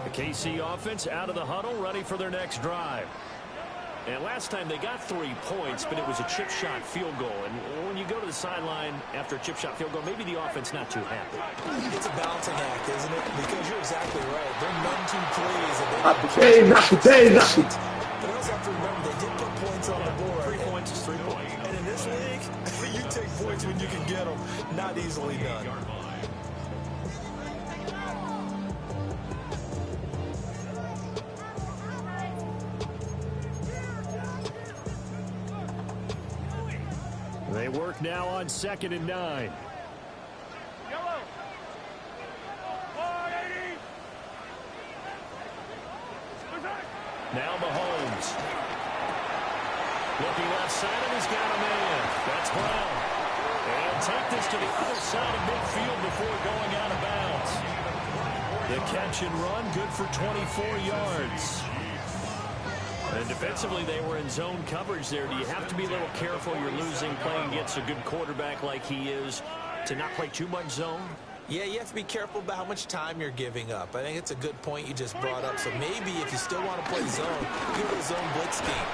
The KC offense out of the huddle, ready for their next drive. And last time they got 3 points, but it was a chip shot field goal. And when you go to the sideline after a chip shot field goal, maybe the offense not too happy. It's a balancing act, isn't it? Because you're exactly right. They're none too pleased. Not today. But I also have to remember they did put points on the board. 3 points is 3 points. And in this league, you take points when you can get them. Not easily done. They work now on 2nd and 9. Now Mahomes. Looking left side, and he's got a man. That's Brown. And take this to the other side of midfield before going out of bounds. The catch and run, good for 24 yards. And defensively, they were in zone coverage there. Do you have to be a little careful? You're losing playing against a good quarterback like he is to not play too much zone? Yeah, you have to be careful about how much time you're giving up. I think it's a good point you just brought up. So maybe if you still want to play zone, give it a zone blitz scheme.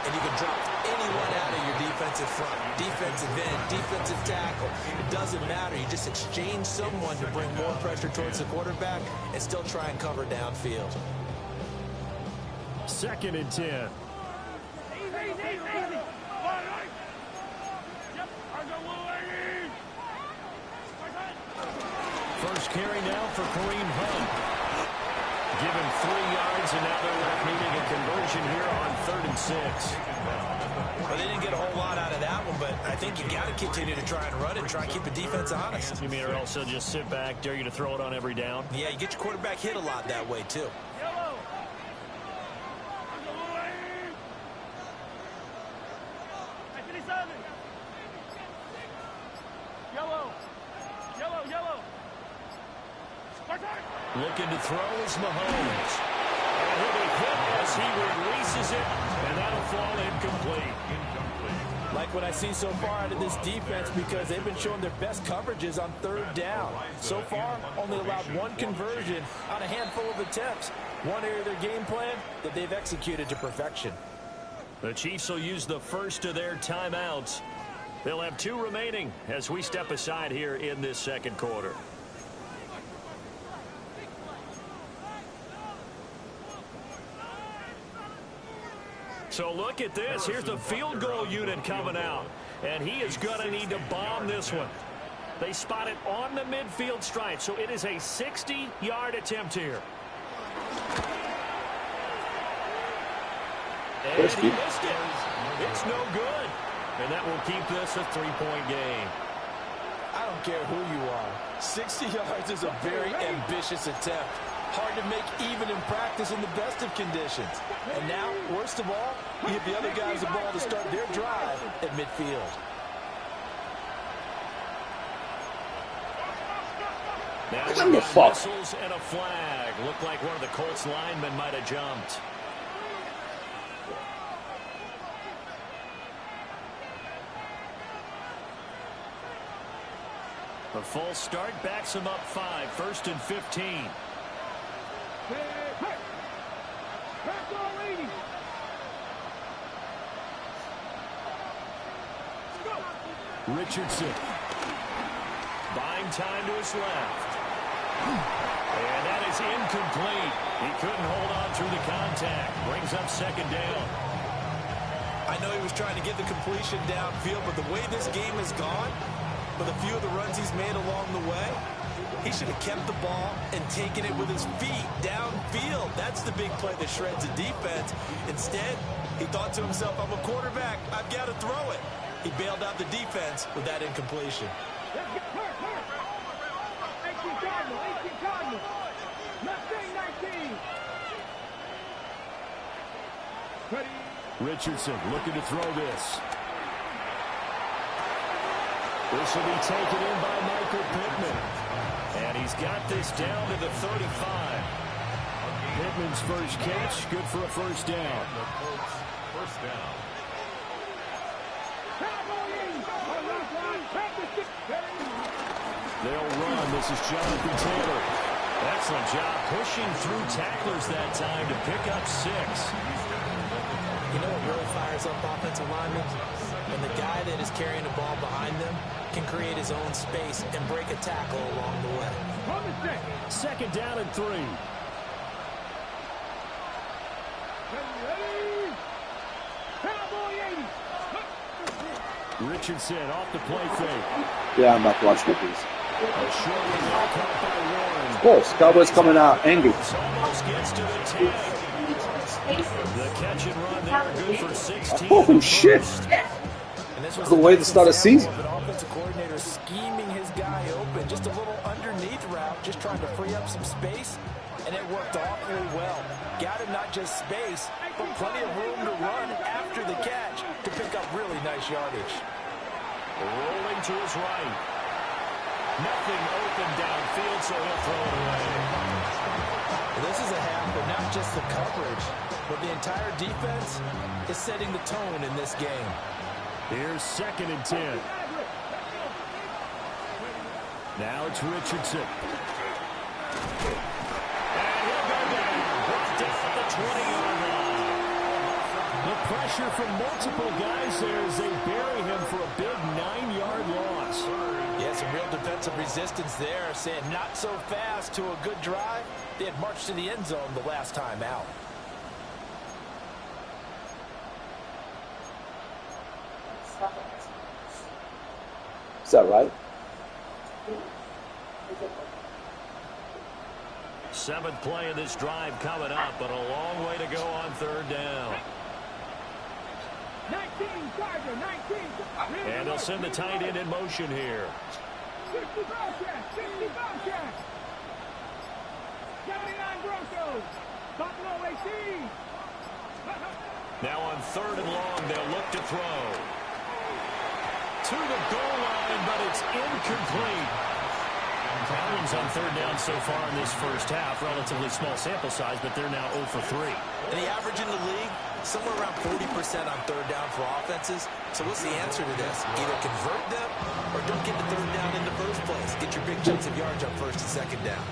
and you can drop anyone out of your defensive front, defensive end, defensive tackle. It doesn't matter. You just exchange someone to bring more pressure towards the quarterback and still try and cover downfield. 2nd and 10. First carry now for Kareem Hunt. Give him 3 yards, and now they're left needing a conversion here on 3rd and 6. Well, they didn't get a whole lot out of that one, but I think you got to continue to try and run it and try and keep the defense honest. You mean, or also just sit back, dare you to throw it on every down? Yeah, you get your quarterback hit a lot that way, too. Looking to throw is Mahomes. And he'll be hit as he releases it, and that'll fall incomplete. Like what I see so far out of this defense, because they've been showing their best coverages on 3rd down. So far, only allowed 1 conversion on a handful of attempts. One area of their game plan that they've executed to perfection. The Chiefs will use the first of their timeouts. They'll have 2 remaining as we step aside here in this 2nd quarter. So look at this. Here's the field goal unit coming out. And he is going to need to bomb this one. They spot it on the midfield stripe. So it is a 60-yard attempt here. And he missed it. It's no good. And that will keep this a 3-point game. I don't care who you are. 60 yards is a very ambitious attempt. Hard to make even in practice in the best of conditions. And now, worst of all, you give the other guys the ball to start their drive at midfield. Now What the fuck? Whistles and a flag. Looked like one of the Colts linemen might have jumped. The full start backs him up 5. 1st and 15. Richardson. Buying time to his left. And that is incomplete. He couldn't hold on through the contact. Brings up 2nd down. I know he was trying to get the completion downfield, but the way this game has gone, with a few of the runs he's made along the way, he should have kept the ball and taken it with his feet downfield. That's the big play that shreds a defense. Instead, he thought to himself, I'm a quarterback. I've got to throw it. He bailed out the defense with that incompletion. 19. Richardson looking to throw this. This will be taken in by Michael Pittman. And he's got this down to the 35. Pittman's first catch, good for a 1st down. First down. They'll run. This is Jonathan Taylor. Excellent job pushing through tacklers that time to pick up 6. You know what really fires up offensive linemen? When the guy that is carrying the ball behind them can create his own space and break a tackle along the way. 2nd down and 3. Richardson off the play fake. Yeah, I'm about to watch the piece. Of course, Cowboys coming out angry. Almost gets to the 10. The catch and run there, good for 16. Oh shit! Good way to start a season. An offensive coordinator scheming his guy open, just a little underneath route, just trying to free up some space, and it worked awfully well. Got him not just space, but plenty of room to run after the catch to pick up really nice yardage. Rolling to his right. Nothing open downfield, so he'll throw it away. This is a half, but not just the coverage, but the entire defense is setting the tone in this game. Here's 2nd and 10. Now it's Richardson. And he'll go down. Brought down at the 20-yard line. The pressure pressure from multiple guys there as they bury him for a big 9-yard loss. Yeah, some real defensive resistance there, saying not so fast to a good drive. They had marched to the end zone the last time out. Is that right? 7th play of this drive coming up, but a long way to go on 3rd down. 19, Charger, 19. And they'll send the tight end in motion here. 60 Bobcats, 60 Bobcats. 79 Broncos. Buffalo AC. Now on 3rd and long, they'll look to throw. To the goal line, but it's incomplete. Problems on 3rd down so far in this first half. Relatively small sample size, but they're now 0 for 3. And the average in the league, somewhere around 40% on 3rd down for offenses. So what's the answer to this? Either convert them or don't get the 3rd down in the first place. Get your big chunks of yards on 1st and 2nd down.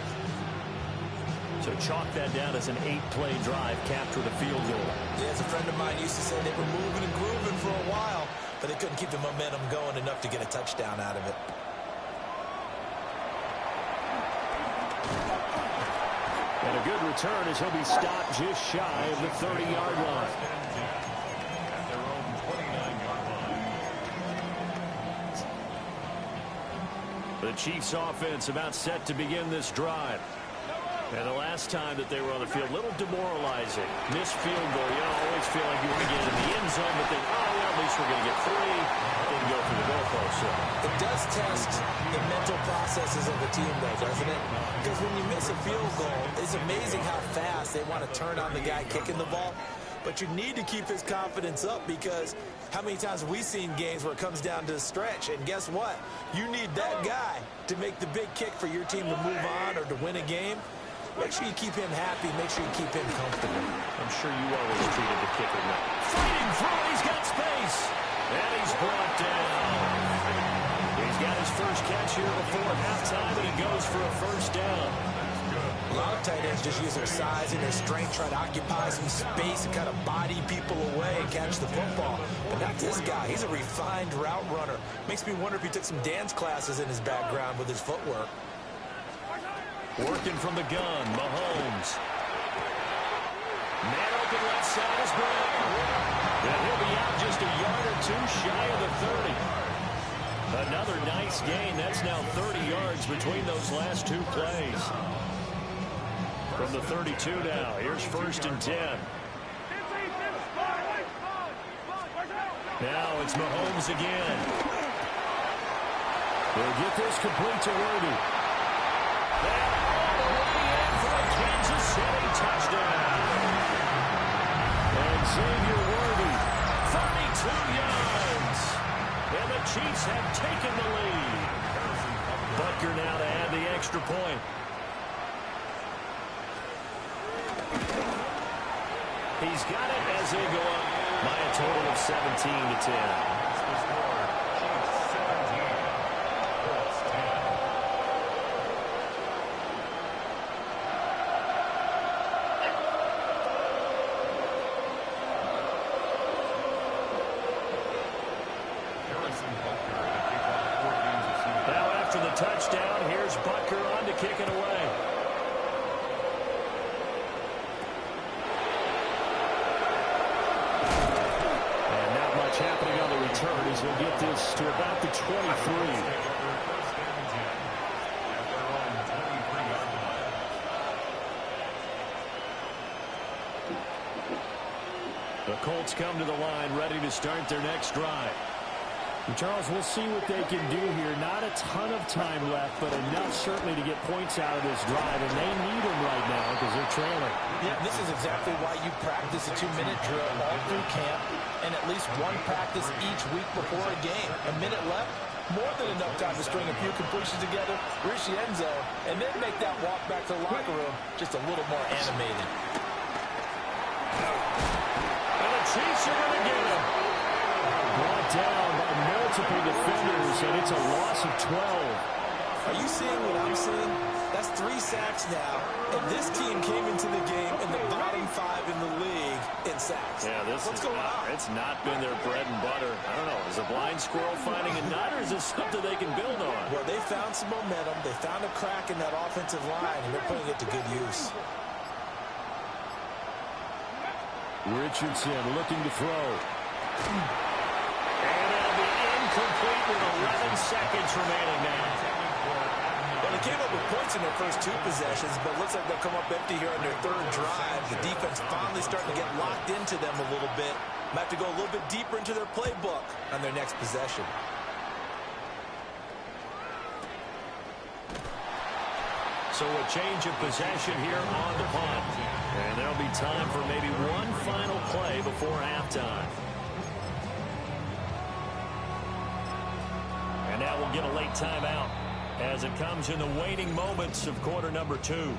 So chalk that down as an 8-play drive, capped with a field goal. Yeah, as a friend of mine used to say, they were moving and grooving for a while, but they couldn't keep the momentum going enough to get a touchdown out of it. And a good return as he'll be stopped just shy of the 30-yard line. At their own 29-yard line. The Chiefs offense about set to begin this drive. And the last time that they were on the field, a little demoralizing. Missed field goal. You don't always feel like you want to get in the end zone, but think, oh, well, at least we're going to get 3. Didn't go for the goalpost. So it does test the mental processes of the team, though, doesn't it? Because when you miss a field goal, it's amazing how fast they want to turn on the guy kicking the ball. But you need to keep his confidence up, because how many times have we seen games where it comes down to the stretch? And guess what? You need that guy to make the big kick for your team to move on or to win a game. Make sure you keep him happy. Make sure you keep him comfortable. I'm sure you always treated the kicker well. Fighting through. He's got space. And he's brought down. He's got his first catch here before halftime, and he goes for a 1st down. A lot of tight ends just use their size and their strength, try to occupy some space and kind of body people away and catch the football. But not this guy. He's a refined route runner. Makes me wonder if he took some dance classes in his background with his footwork. Working from the gun, Mahomes. Man open left side is Brown. And he'll be out just a yard or 2 shy of the 30. Another nice gain. That's now 30 yards between those last 2 plays. From the 32 now, here's 1st and 10. Now it's Mahomes again. They'll get this complete to Worthy. Kansas City touchdown. And Xavier Worthy, 32 yards. And the Chiefs have taken the lead. Butker now to add the extra point. He's got it as they go up by a total of 17-10. Touchdown. Here's Butker on to kick it away. And not much happening on the return as he'll get this to about the 23. The Colts come to the line ready to start their next drive. And Charles, we'll see what they can do here. Not a ton of time left, but enough certainly to get points out of this drive, and they need them right now because they're trailing. Yeah, this is exactly why you practice a 2-minute drill all through camp and at least one practice each week before a game. A minute left, more than enough time to string a few completions together, reach the end zone, and then make that walk back to the locker room just a little more animated. And the Chiefs are going to get him. Brought down by multiple defenders, and it's a loss of 12. Are you seeing what I'm seeing? That's 3 sacks now, and this team came into the game in the bottom 5 in the league in sacks. Yeah, What's going on? It's not been their bread and butter. I don't know. Is a blind squirrel finding a nut, or is this something they can build on? Well, they found some momentum. They found a crack in that offensive line, and they're putting it to good use. Richardson looking to throw. And it'll be incomplete with 11 seconds remaining now. Well, they came up with points in their first 2 possessions, but it looks like they'll come up empty here on their 3rd drive. The defense finally starting to get locked into them a little bit. Might have to go a little bit deeper into their playbook on their next possession. So a change of possession here on the punt. And there'll be time for maybe one final play before halftime. And now we'll get a late timeout as it comes in the waning moments of quarter number 2.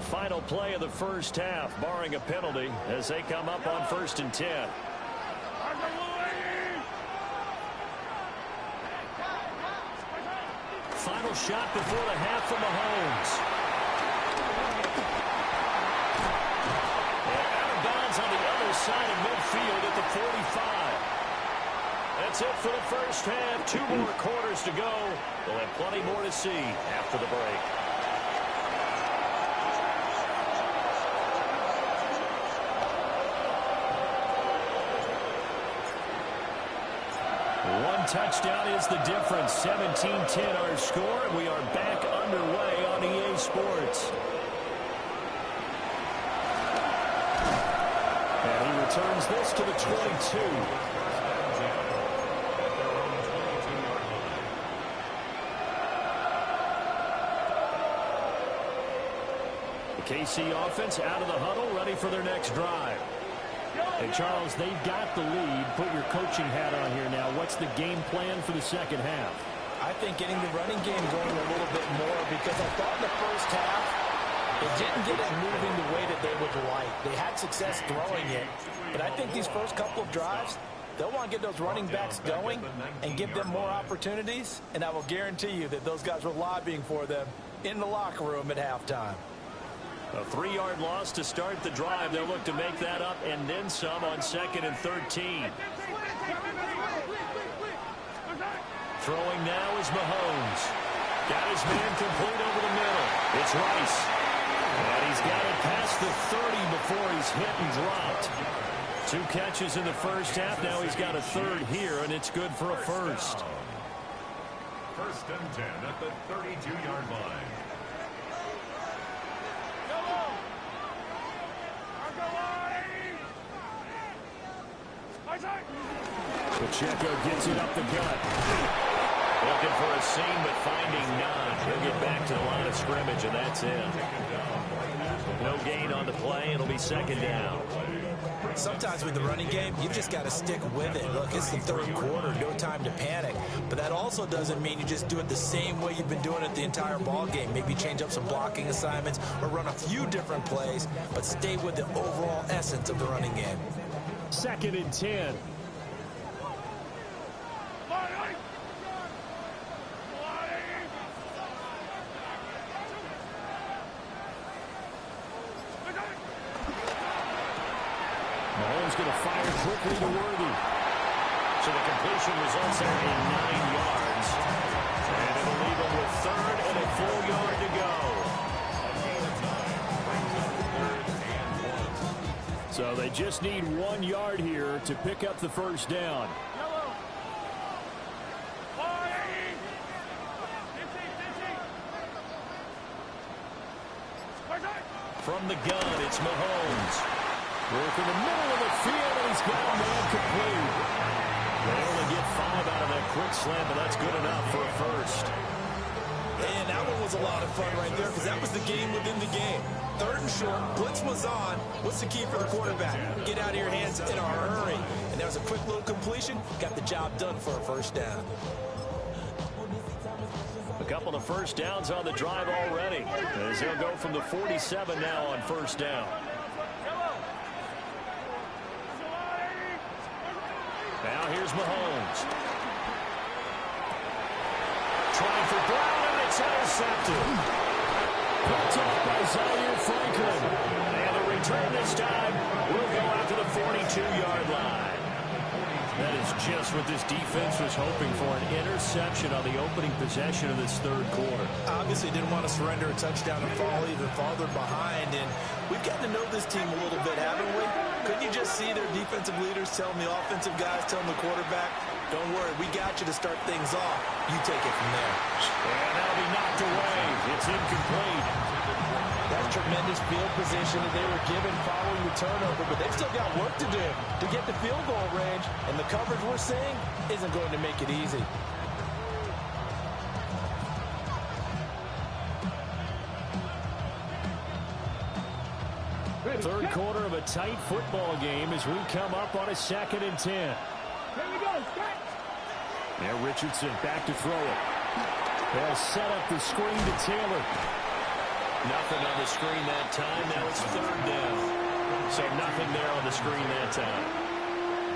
Final play of the first half, barring a penalty, as they come up on 1st and 10. Final shot before the half from Mahomes. On the other side of midfield at the 45. That's it for the first half. 2 more quarters to go. We'll have plenty more to see after the break. One touchdown is the difference. 17-10 our score. We are back underway on EA Sports. Turns this to the 22. The KC offense out of the huddle, ready for their next drive. Hey, Charles, they've got the lead. Put your coaching hat on here now. What's the game plan for the second half? I think getting the running game going a little bit more, because I thought in the first half, they didn't get it moving the way that they would like. They had success throwing it. But I think these first couple of drives, they'll want to get those running backs going and give them more opportunities. And I will guarantee you that those guys were lobbying for them in the locker room at halftime. A 3-yard loss to start the drive. They'll look to make that up and then some on 2nd and 13. Throwing now is Mahomes. Got his man complete over the middle. It's Rice. And he's got it past the 30 before he's hit and dropped. 2 catches in the first half. Now he's got a 3rd here, and it's good for a first. 1st and 10 at the 32-yard line. Pacheco gets it up the gut. Looking for a seam, but finding none. He'll get back to the line of scrimmage, and that's it. No gain on the play. It'll be 2nd down. Sometimes with the running game, you just got to stick with it. Look, it's the 3rd quarter, no time to panic. But that also doesn't mean you just do it the same way you've been doing it the entire ball game. Maybe change up some blocking assignments or run a few different plays, but stay with the overall essence of the running game. 2nd and 10. Mahomes going to fire quickly to Worthy. So the completion results there in 9 yards. And it'll leave him with 3rd and a full yard to go. So they just need 1 yard here to pick up the first down. From the gun, it's Mahomes. Work in the middle of the field, and he's got a man complete. They only get 5 out of that quick slant, but that's good enough for a first. And that one was a lot of fun right there, because that was the game within the game. 3rd and short, blitz was on. What's the key for the quarterback? Get out of your hands in a hurry. And that was a quick little completion. Got the job done for a first down. A couple of first downs on the drive already, as they'll go from the 47 now on 1st down. Now here's Mahomes. trying for Brown, and it's intercepted. Picked off by Zaire Franklin. And the return this time will go out to the 42-yard line. That is just what this defense was hoping for, an interception on the opening possession of this third quarter. Obviously didn't want to surrender a touchdown and fall even farther behind, and we've gotten to know this team a little bit, haven't we? Couldn't you just see their defensive leaders telling the offensive guys, telling the quarterback, don't worry, we got you to start things off. You take it from there. And that'll be knocked away. It's incomplete. That's tremendous field position that they were given following the turnover, but they've still got work to do to get the field goal range, and the coverage we're seeing isn't going to make it easy. Third quarter of a tight football game as we come up on a 2nd and 10. Here we go. Now Richardson back to throw it. They'll set up the screen to Taylor. Nothing on the screen that time. Now it's 3rd down. So nothing there on the screen that time.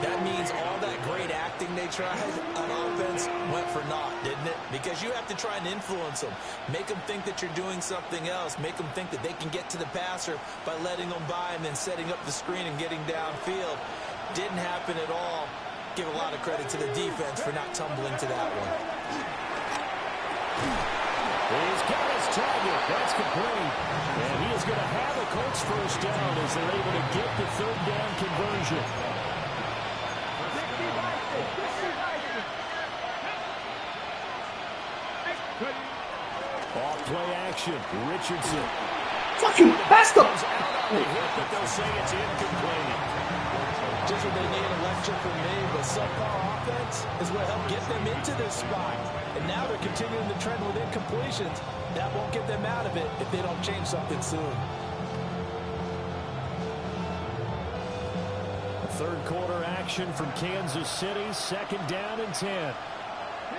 That means all that great acting they tried on offense went for naught, didn't it? Because you have to try and influence them. Make them think that you're doing something else. Make them think that they can get to the passer by letting them by and then setting up the screen and getting downfield. Didn't happen at all. Give a lot of credit to the defense for not tumbling to that one. He's got his target. That's complete. And he is going to have a Colts first down as they're able to get the 3rd down conversion. Off play action. Richardson. Fucking bastard! But they'll say it's incomplete. Just what they need, a lecture from me, but subpar offense is what helped get them into this spot. And now they're continuing the trend with incompletions. That won't get them out of it if they don't change something soon. Third quarter action from Kansas City. 2nd down and 10. Here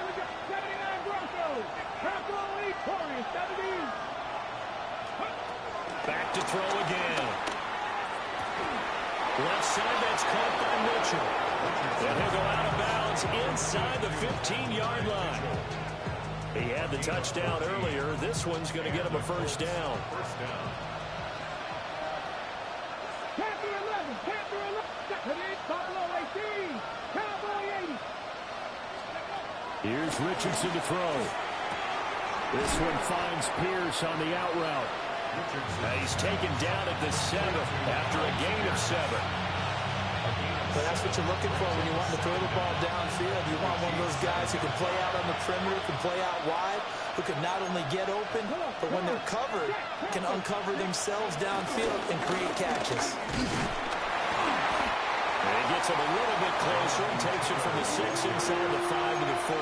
we go. 79 Broncos. Absolutely glorious. 70. Back to throw again. Left side, that's caught by Mitchell. And he'll go out of bounds inside the 15-yard line. He had the touchdown earlier. This one's going to get him a first down. Panther 11. Panther 11. Buffalo 18. Cowboy 80. Here's Richardson to throw. This one finds Pierce on the out route. He's taken down at the 7 after a gain of 7. But that's what you're looking for when you want to throw the ball downfield. You want one of those guys who can play out on the perimeter, can play out wide, who can not only get open, but when they're covered, can uncover themselves downfield and create catches. And he gets him a little bit closer and takes it from the 6 inside the 5 to the 4.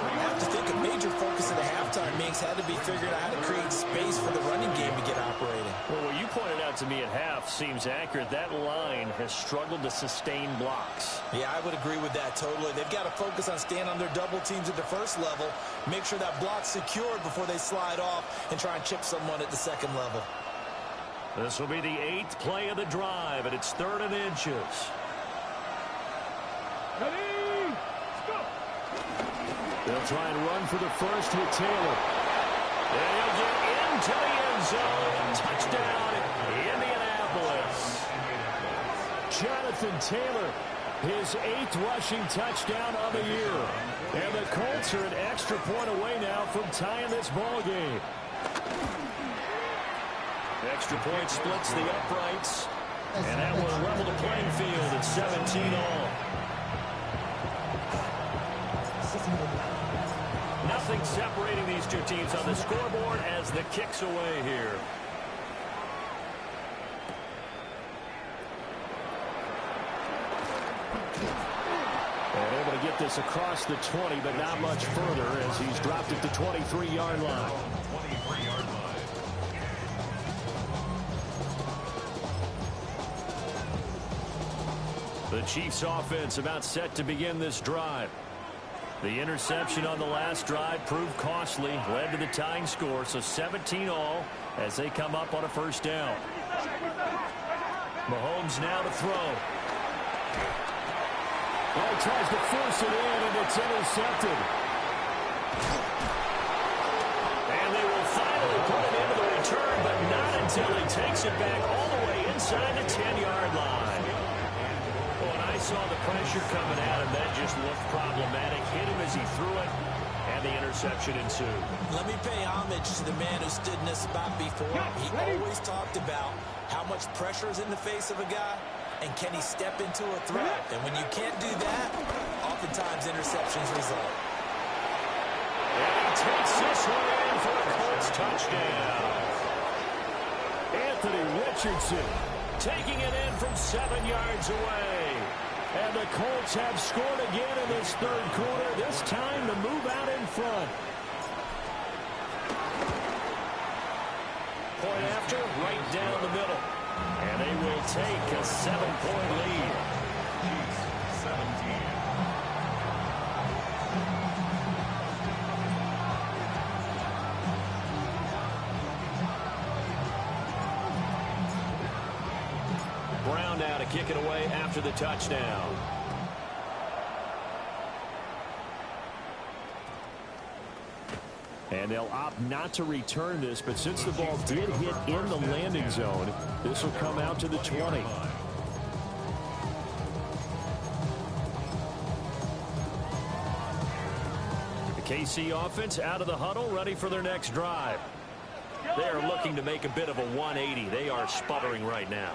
I have to think a major focus of the halftime meetings had to be figuring out how to create space for the running game to get operating. Well, what you pointed out to me at half seems accurate. That line has struggled to sustain blocks. Yeah, I would agree with that totally. They've got to focus on staying on their double teams at the first level, make sure that block's secured before they slide off and try and chip someone at the second level. This will be the 8th play of the drive, and it's 3rd and inches. Ready? Go. They'll try and run for the first with Taylor. And he'll get into the end zone. Touchdown, Indianapolis. Jonathan Taylor, his 8th rushing touchdown of the year. And the Colts are an extra point away now from tying this ball game. Extra point splits the uprights. And that will level the playing field at 17 all. Nothing separating these two teams on the scoreboard as the kick's away here. And able to get this across the 20, but not much further as he's dropped at the 23-yard line. The Chiefs offense about set to begin this drive. The interception on the last drive proved costly, led to the tying score, so 17 all as they come up on a first down. Mahomes now to throw. Well, he tries to force it in, and it's intercepted. And they will finally put it into the return, but not until he takes it back all the way inside the 10-yard line. When I saw the pressure coming at him, that just looked problematic. Hit him as he threw it, and the interception ensued. Let me pay homage to the man who stood in this spot before. He always talked about how much pressure is in the face of a guy, and can he step into a throw? And when you can't do that, oftentimes interceptions result. And he takes this one in for a Colts touchdown. Anthony Richardson taking it in from 7 yards away. And the Colts have scored again in this third quarter, this time to move out in front. Point after, right down the middle. And they will take a 7-point lead. 17. Brown now to kick it away after the touchdown. And they'll opt not to return this, but since the ball did hit in the landing zone, this will come out to the 20. The KC offense out of the huddle, ready for their next drive. They are looking to make a bit of a 180. They are sputtering right now.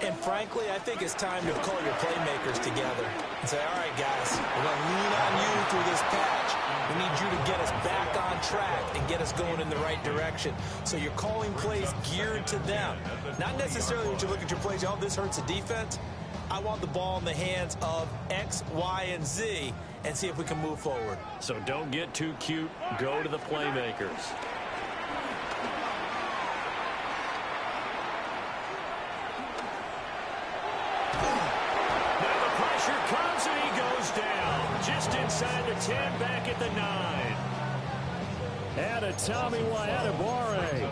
And frankly, I think it's time to call your playmakers together and say, all right, guys, we're going to lean on you through this patch. We need you to get us back on track and get us going in the right direction. So you're calling plays geared to them. Not necessarily when you look at your plays, oh, this hurts the defense. I want the ball in the hands of X, Y, and Z and see if we can move forward. So don't get too cute. Go to the playmakers. Just inside the 10, back at the 9. And Tommy Adebawore.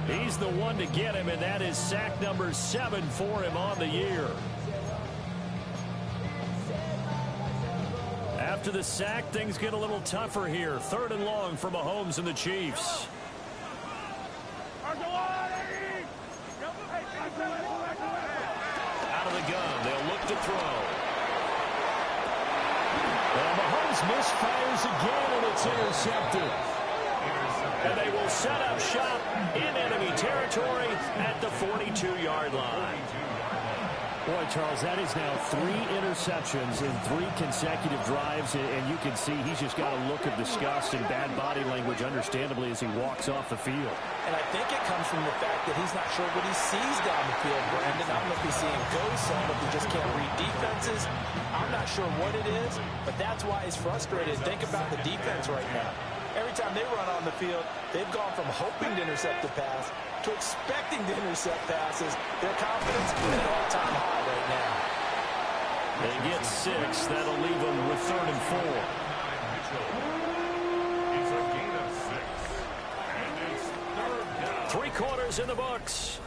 He's the one to get him, and that is sack number 7 for him on the year. After the sack, things get a little tougher here. 3rd and long for Mahomes and the Chiefs. Out of the gun, they'll look to throw. Mahomes misfires again, and it's intercepted. And they will set up shop in enemy territory at the 42-yard line. Boy, Charles, that is now 3 interceptions in 3 consecutive drives, and you can see he's just got a look of disgust and bad body language, understandably, as he walks off the field. And I think it comes from the fact that he's not sure what he sees down the field, Brandon. I don't know if he's seeing ghosts, I don't know if he just can't read defenses. I'm not sure what it is, but that's why he's frustrated. Think about the defense right now. Every time they run on the field, they've gone from hoping to intercept the pass to expecting to intercept passes. Their confidence is at an all-time high right now. They get 6. That'll leave them with 3rd and 4. It's a gain of 6. And it's 3rd down. 3 quarters in the books.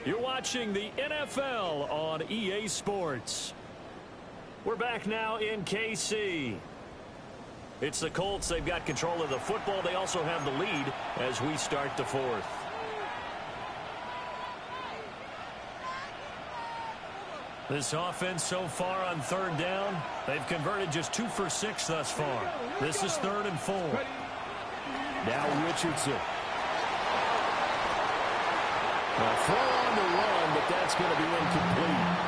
You're watching the NFL on EA Sports. We're back now in KC. It's the Colts. They've got control of the football. They also have the lead as we start the 4th. This offense so far on 3rd down, they've converted just 2 for 6 thus far. This is 3rd and 4. Now Richardson. Now throw on the run, but that's going to be incomplete.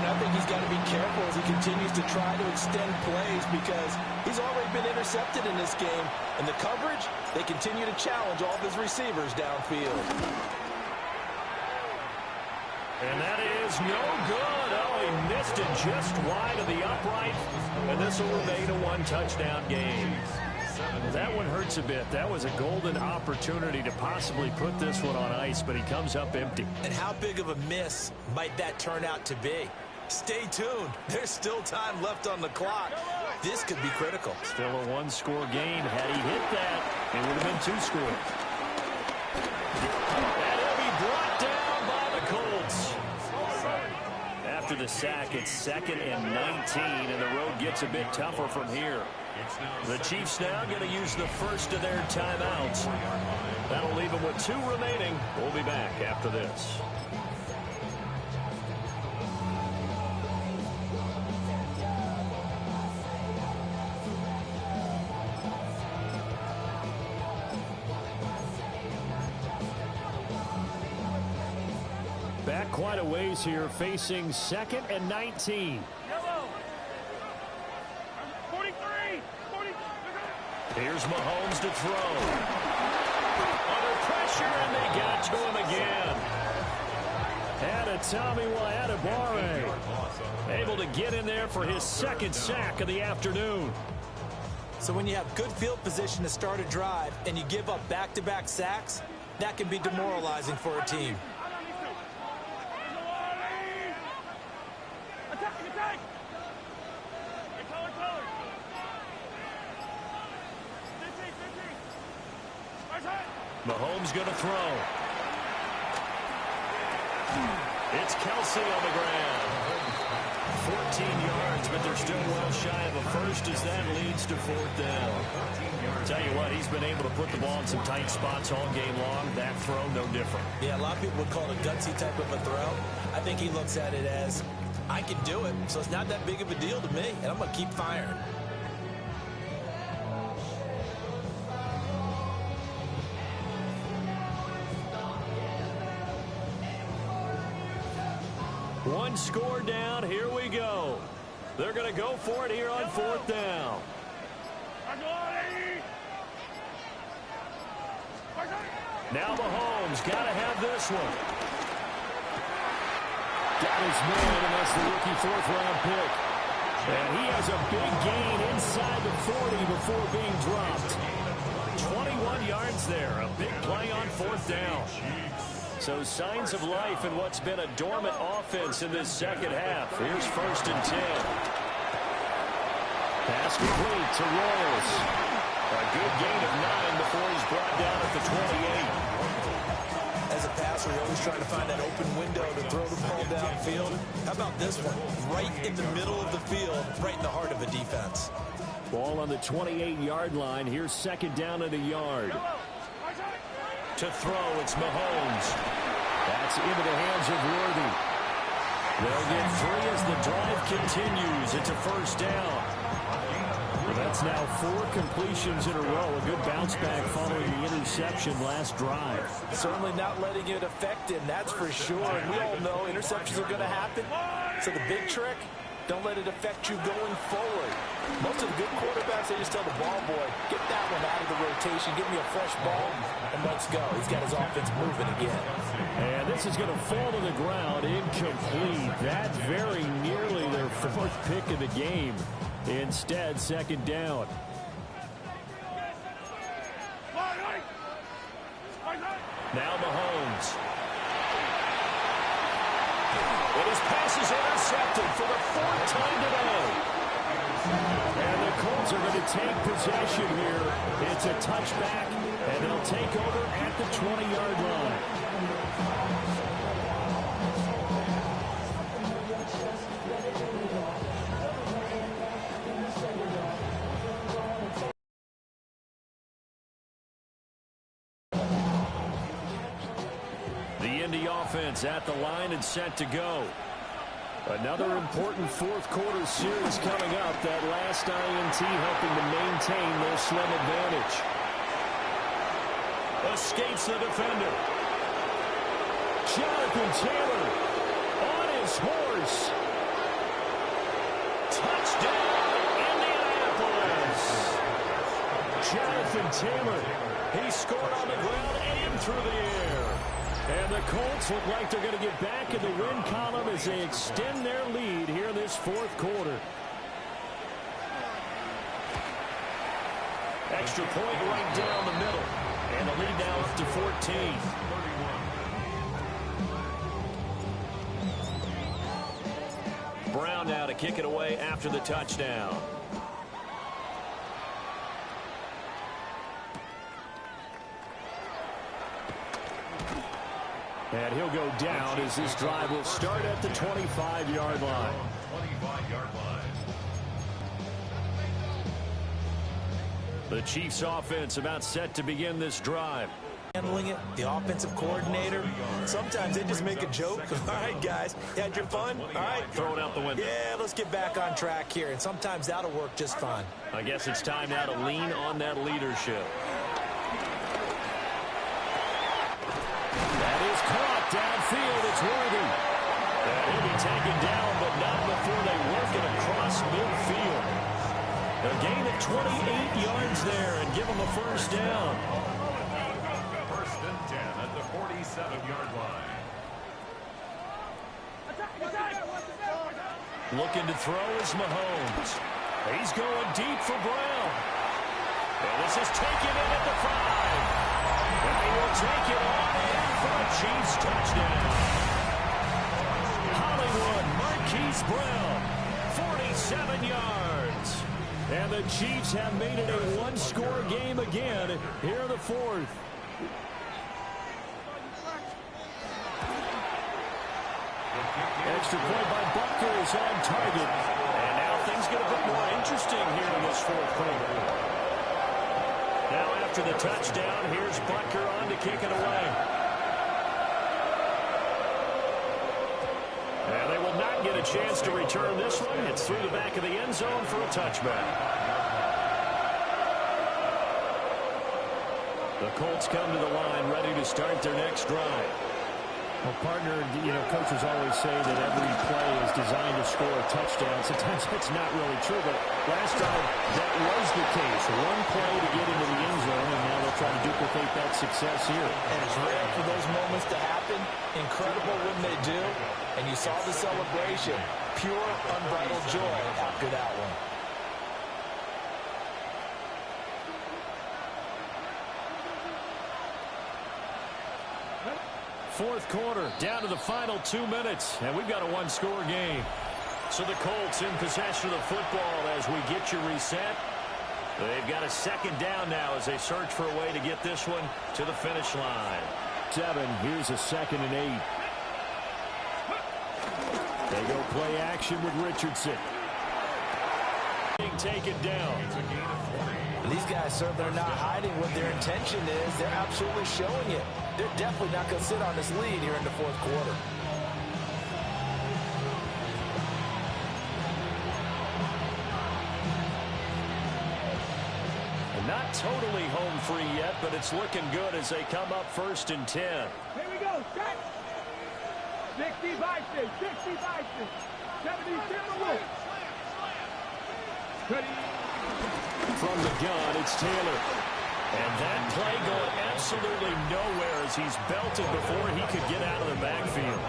I think he's got to be careful as he continues to try to extend plays because he's already been intercepted in this game. And the coverage, they continue to challenge all of his receivers downfield. And that is no good. Oh, he missed it just wide of the upright. And this will remain a 1-touchdown game. That one hurts a bit. That was a golden opportunity to possibly put this one on ice, but he comes up empty. And how big of a miss might that turn out to be? Stay tuned. There's still time left on the clock. This could be critical. Still a 1-score game. Had he hit that, it would have been 2 scores. And he'll be brought down by the Colts. After the sack, it's 2nd and 19, and the road gets a bit tougher from here. The Chiefs now going to use the first of their timeouts. That'll leave them with 2 remaining. We'll be back after this. Back quite a ways here, facing 2nd and 19. Here's Mahomes to throw. Under pressure, and they got to him again. Adetomiwa Adebawore able to get in there for his 2nd sack of the afternoon. So when you have good field position to start a drive and you give up back-to-back sacks, that can be demoralizing for a team. Mahomes going to throw. It's Kelsey on the ground. 14 yards, but they're still well shy of a first as that leads to 4th down. Tell you what, he's been able to put the ball in some tight spots all game long. That throw, no different. Yeah, a lot of people would call it a gutsy type of a throw. I think he looks at it as, I can do it, so it's not that big of a deal to me, and I'm going to keep firing. One score down. Here we go. They're going to go for it here on 4th down. Now Mahomes got to have this one. Got his man, and that's the rookie 4th-round pick. And he has a big gain inside the 40 before being dropped. 21 yards there. A big play on 4th down. So signs of life in what's been a dormant offense in this 2nd half. Here's 1st and 10. Pass complete to Royals. A good gain of 9 before he's brought down at the 28. As a passer, you're always trying to find that open window to throw the ball downfield. How about this one? Right in the middle of the field, right in the heart of a defense. Ball on the 28-yard line. Here's 2nd down and a yard. To throw, it's Mahomes. That's into the hands of Worthy. They'll get 3 as the drive continues. It's a 1st down. Well, that's now 4 completions in a row. A good bounce back following the interception last drive. Certainly not letting it affect him, that's for sure. And we all know interceptions are going to happen. So the big trick, don't let it affect you going forward. Most of the good quarterbacks, they just tell the ball boy, get that one out of the rotation, give me a fresh ball, and let's go. He's got his offense moving again. And this is going to fall to the ground, incomplete. That's very nearly their 4th pick of the game. Instead, 2nd down. Now Mahomes. And his pass is intercepted for the 4th time today. And the Colts are going to take possession here. It's a touchback, and they'll take over at the 20-yard line. The Indy offense at the line and set to go. Another important 4th quarter series coming up. That last INT helping to maintain their slim advantage. Escapes the defender. Jonathan Taylor on his horse. Touchdown, Indianapolis. Jonathan Taylor. He scored on the ground and through the air. And the Colts look like they're going to get back in the win column as they extend their lead here in this 4th quarter. Extra point right down the middle. And the lead now up to 14. Brown now to kick it away after the touchdown. And he'll go down as this drive will start at the 25-yard line. 25-yard line. The Chiefs offense about set to begin this drive. Handling it, the offensive coordinator. Sometimes they just make a joke. All right, guys, you had your fun? All right. Throw it out the window. Yeah, let's get back on track here. And sometimes that'll work just fine. I guess it's time now to lean on that leadership. That is caught downfield. It's Worthy. And he'll be taken down, but not before they work it across midfield. A gain of 28 yards there and give them a first down. First and 10 at the 47-yard line. Looking to throw is Mahomes. He's going deep for Brown. And this is taken in at the 5. And he will take it on in for a Chiefs touchdown. Hollywood Marquise Brown, 47 yards. And the Chiefs have made it a one-score game again here in the fourth. Extra point by Butker is on target. And now things get a bit more interesting here in this fourth quarter. Now after the touchdown, here's Butker on to kick it away. And they will not get a chance to return this one. It's through the back of the end zone for a touchback. The Colts come to the line ready to start their next drive. Well, partner, coaches always say that every play is designed to score a touchdown. Sometimes that's not really true, but last time that was the case. One play to get into the end zone, and now they'll try to duplicate that success here. And it's rare for those moments to happen. Incredible when they do. And you saw the celebration. Pure, unbridled joy after that one. Fourth quarter, down to the final 2 minutes, and we've got a one-score game. So the Colts in possession of the football as we get you reset. They've got a second down now as they search for a way to get this one to the finish line. 7, here's a 2nd and 8. They go play action with Richardson. Being taken down. These guys certainly are not hiding what their intention is. They're absolutely showing it. They're definitely not going to sit on this lead here in the fourth quarter. Not totally home free yet, but it's looking good as they come up 1st and 10. Here we go, set. 65, 65, 70, Timberwolves. From the gun, it's Taylor. And that play going absolutely nowhere as he's belted before he could get out of the backfield.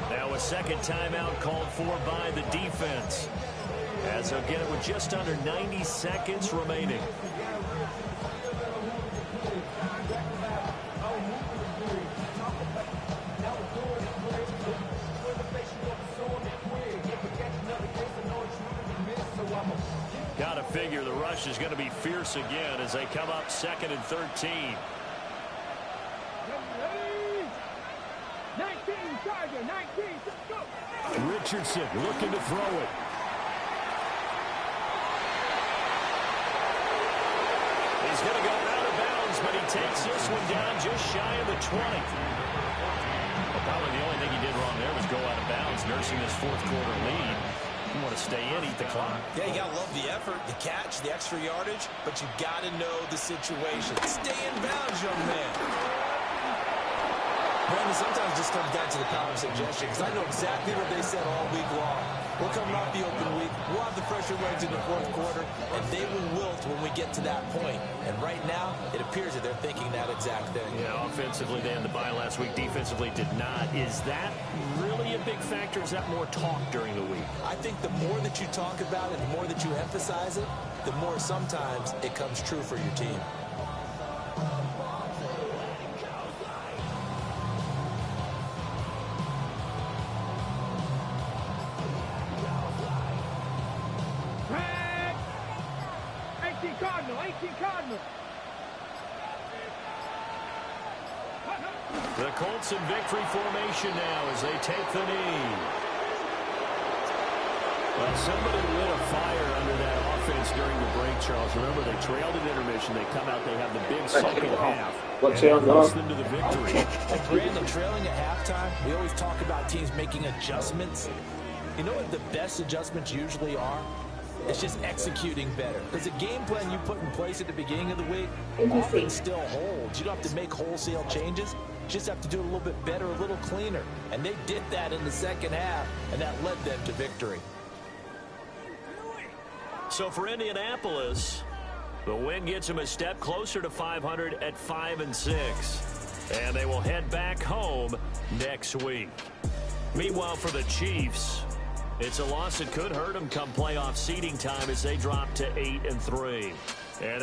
Now a second timeout called for by the defense, as they'll get it with just under 90 seconds remaining. Gotta figure the rush is going to be fierce again as they come up 2nd and 13. 19, Charger, 19, let's go. Richardson looking to throw it. He's going to go out of bounds, but he takes this one down just shy of the 20. Well, probably the only thing he did wrong there was go out of bounds, nursing this fourth quarter lead. You want to stay in, eat the clock. Yeah, you got to love the effort, the catch, the extra yardage, but you got to know the situation. Stay in bounds, young man. Brandon, sometimes it just comes down to the power of suggestion, because I know exactly what they said all week long. We're coming off the open week. We'll have the fresher legs in the fourth quarter, and they will wilt when we get to that point. And right now, it appears that they're thinking that exact thing. Yeah, offensively, they had the bye last week. Defensively, did not. Is that really a big factor? Is that more talk during the week? I think the more that you talk about it, the more that you emphasize it, the more sometimes it comes true for your team. The Colts in victory formation now as they take the knee. Well, somebody lit a fire under that offense during the break Charles. Remember, they trailed at intermission. They come out, they have the big second half. What's and on puts them to the victory. And Brandon, trailing at halftime, we always talk about teams making adjustments. You know what the best adjustments usually are? It's just executing better. Because the game plan you put in place at the beginning of the week often still holds. You don't have to make wholesale changes. You just have to do it a little bit better, a little cleaner. And they did that in the second half, and that led them to victory. So for Indianapolis, the win gets them a step closer to 500 at 5-6. And they will head back home next week. Meanwhile, for the Chiefs, it's a loss that could hurt them come playoff seeding time as they drop to 8-3. And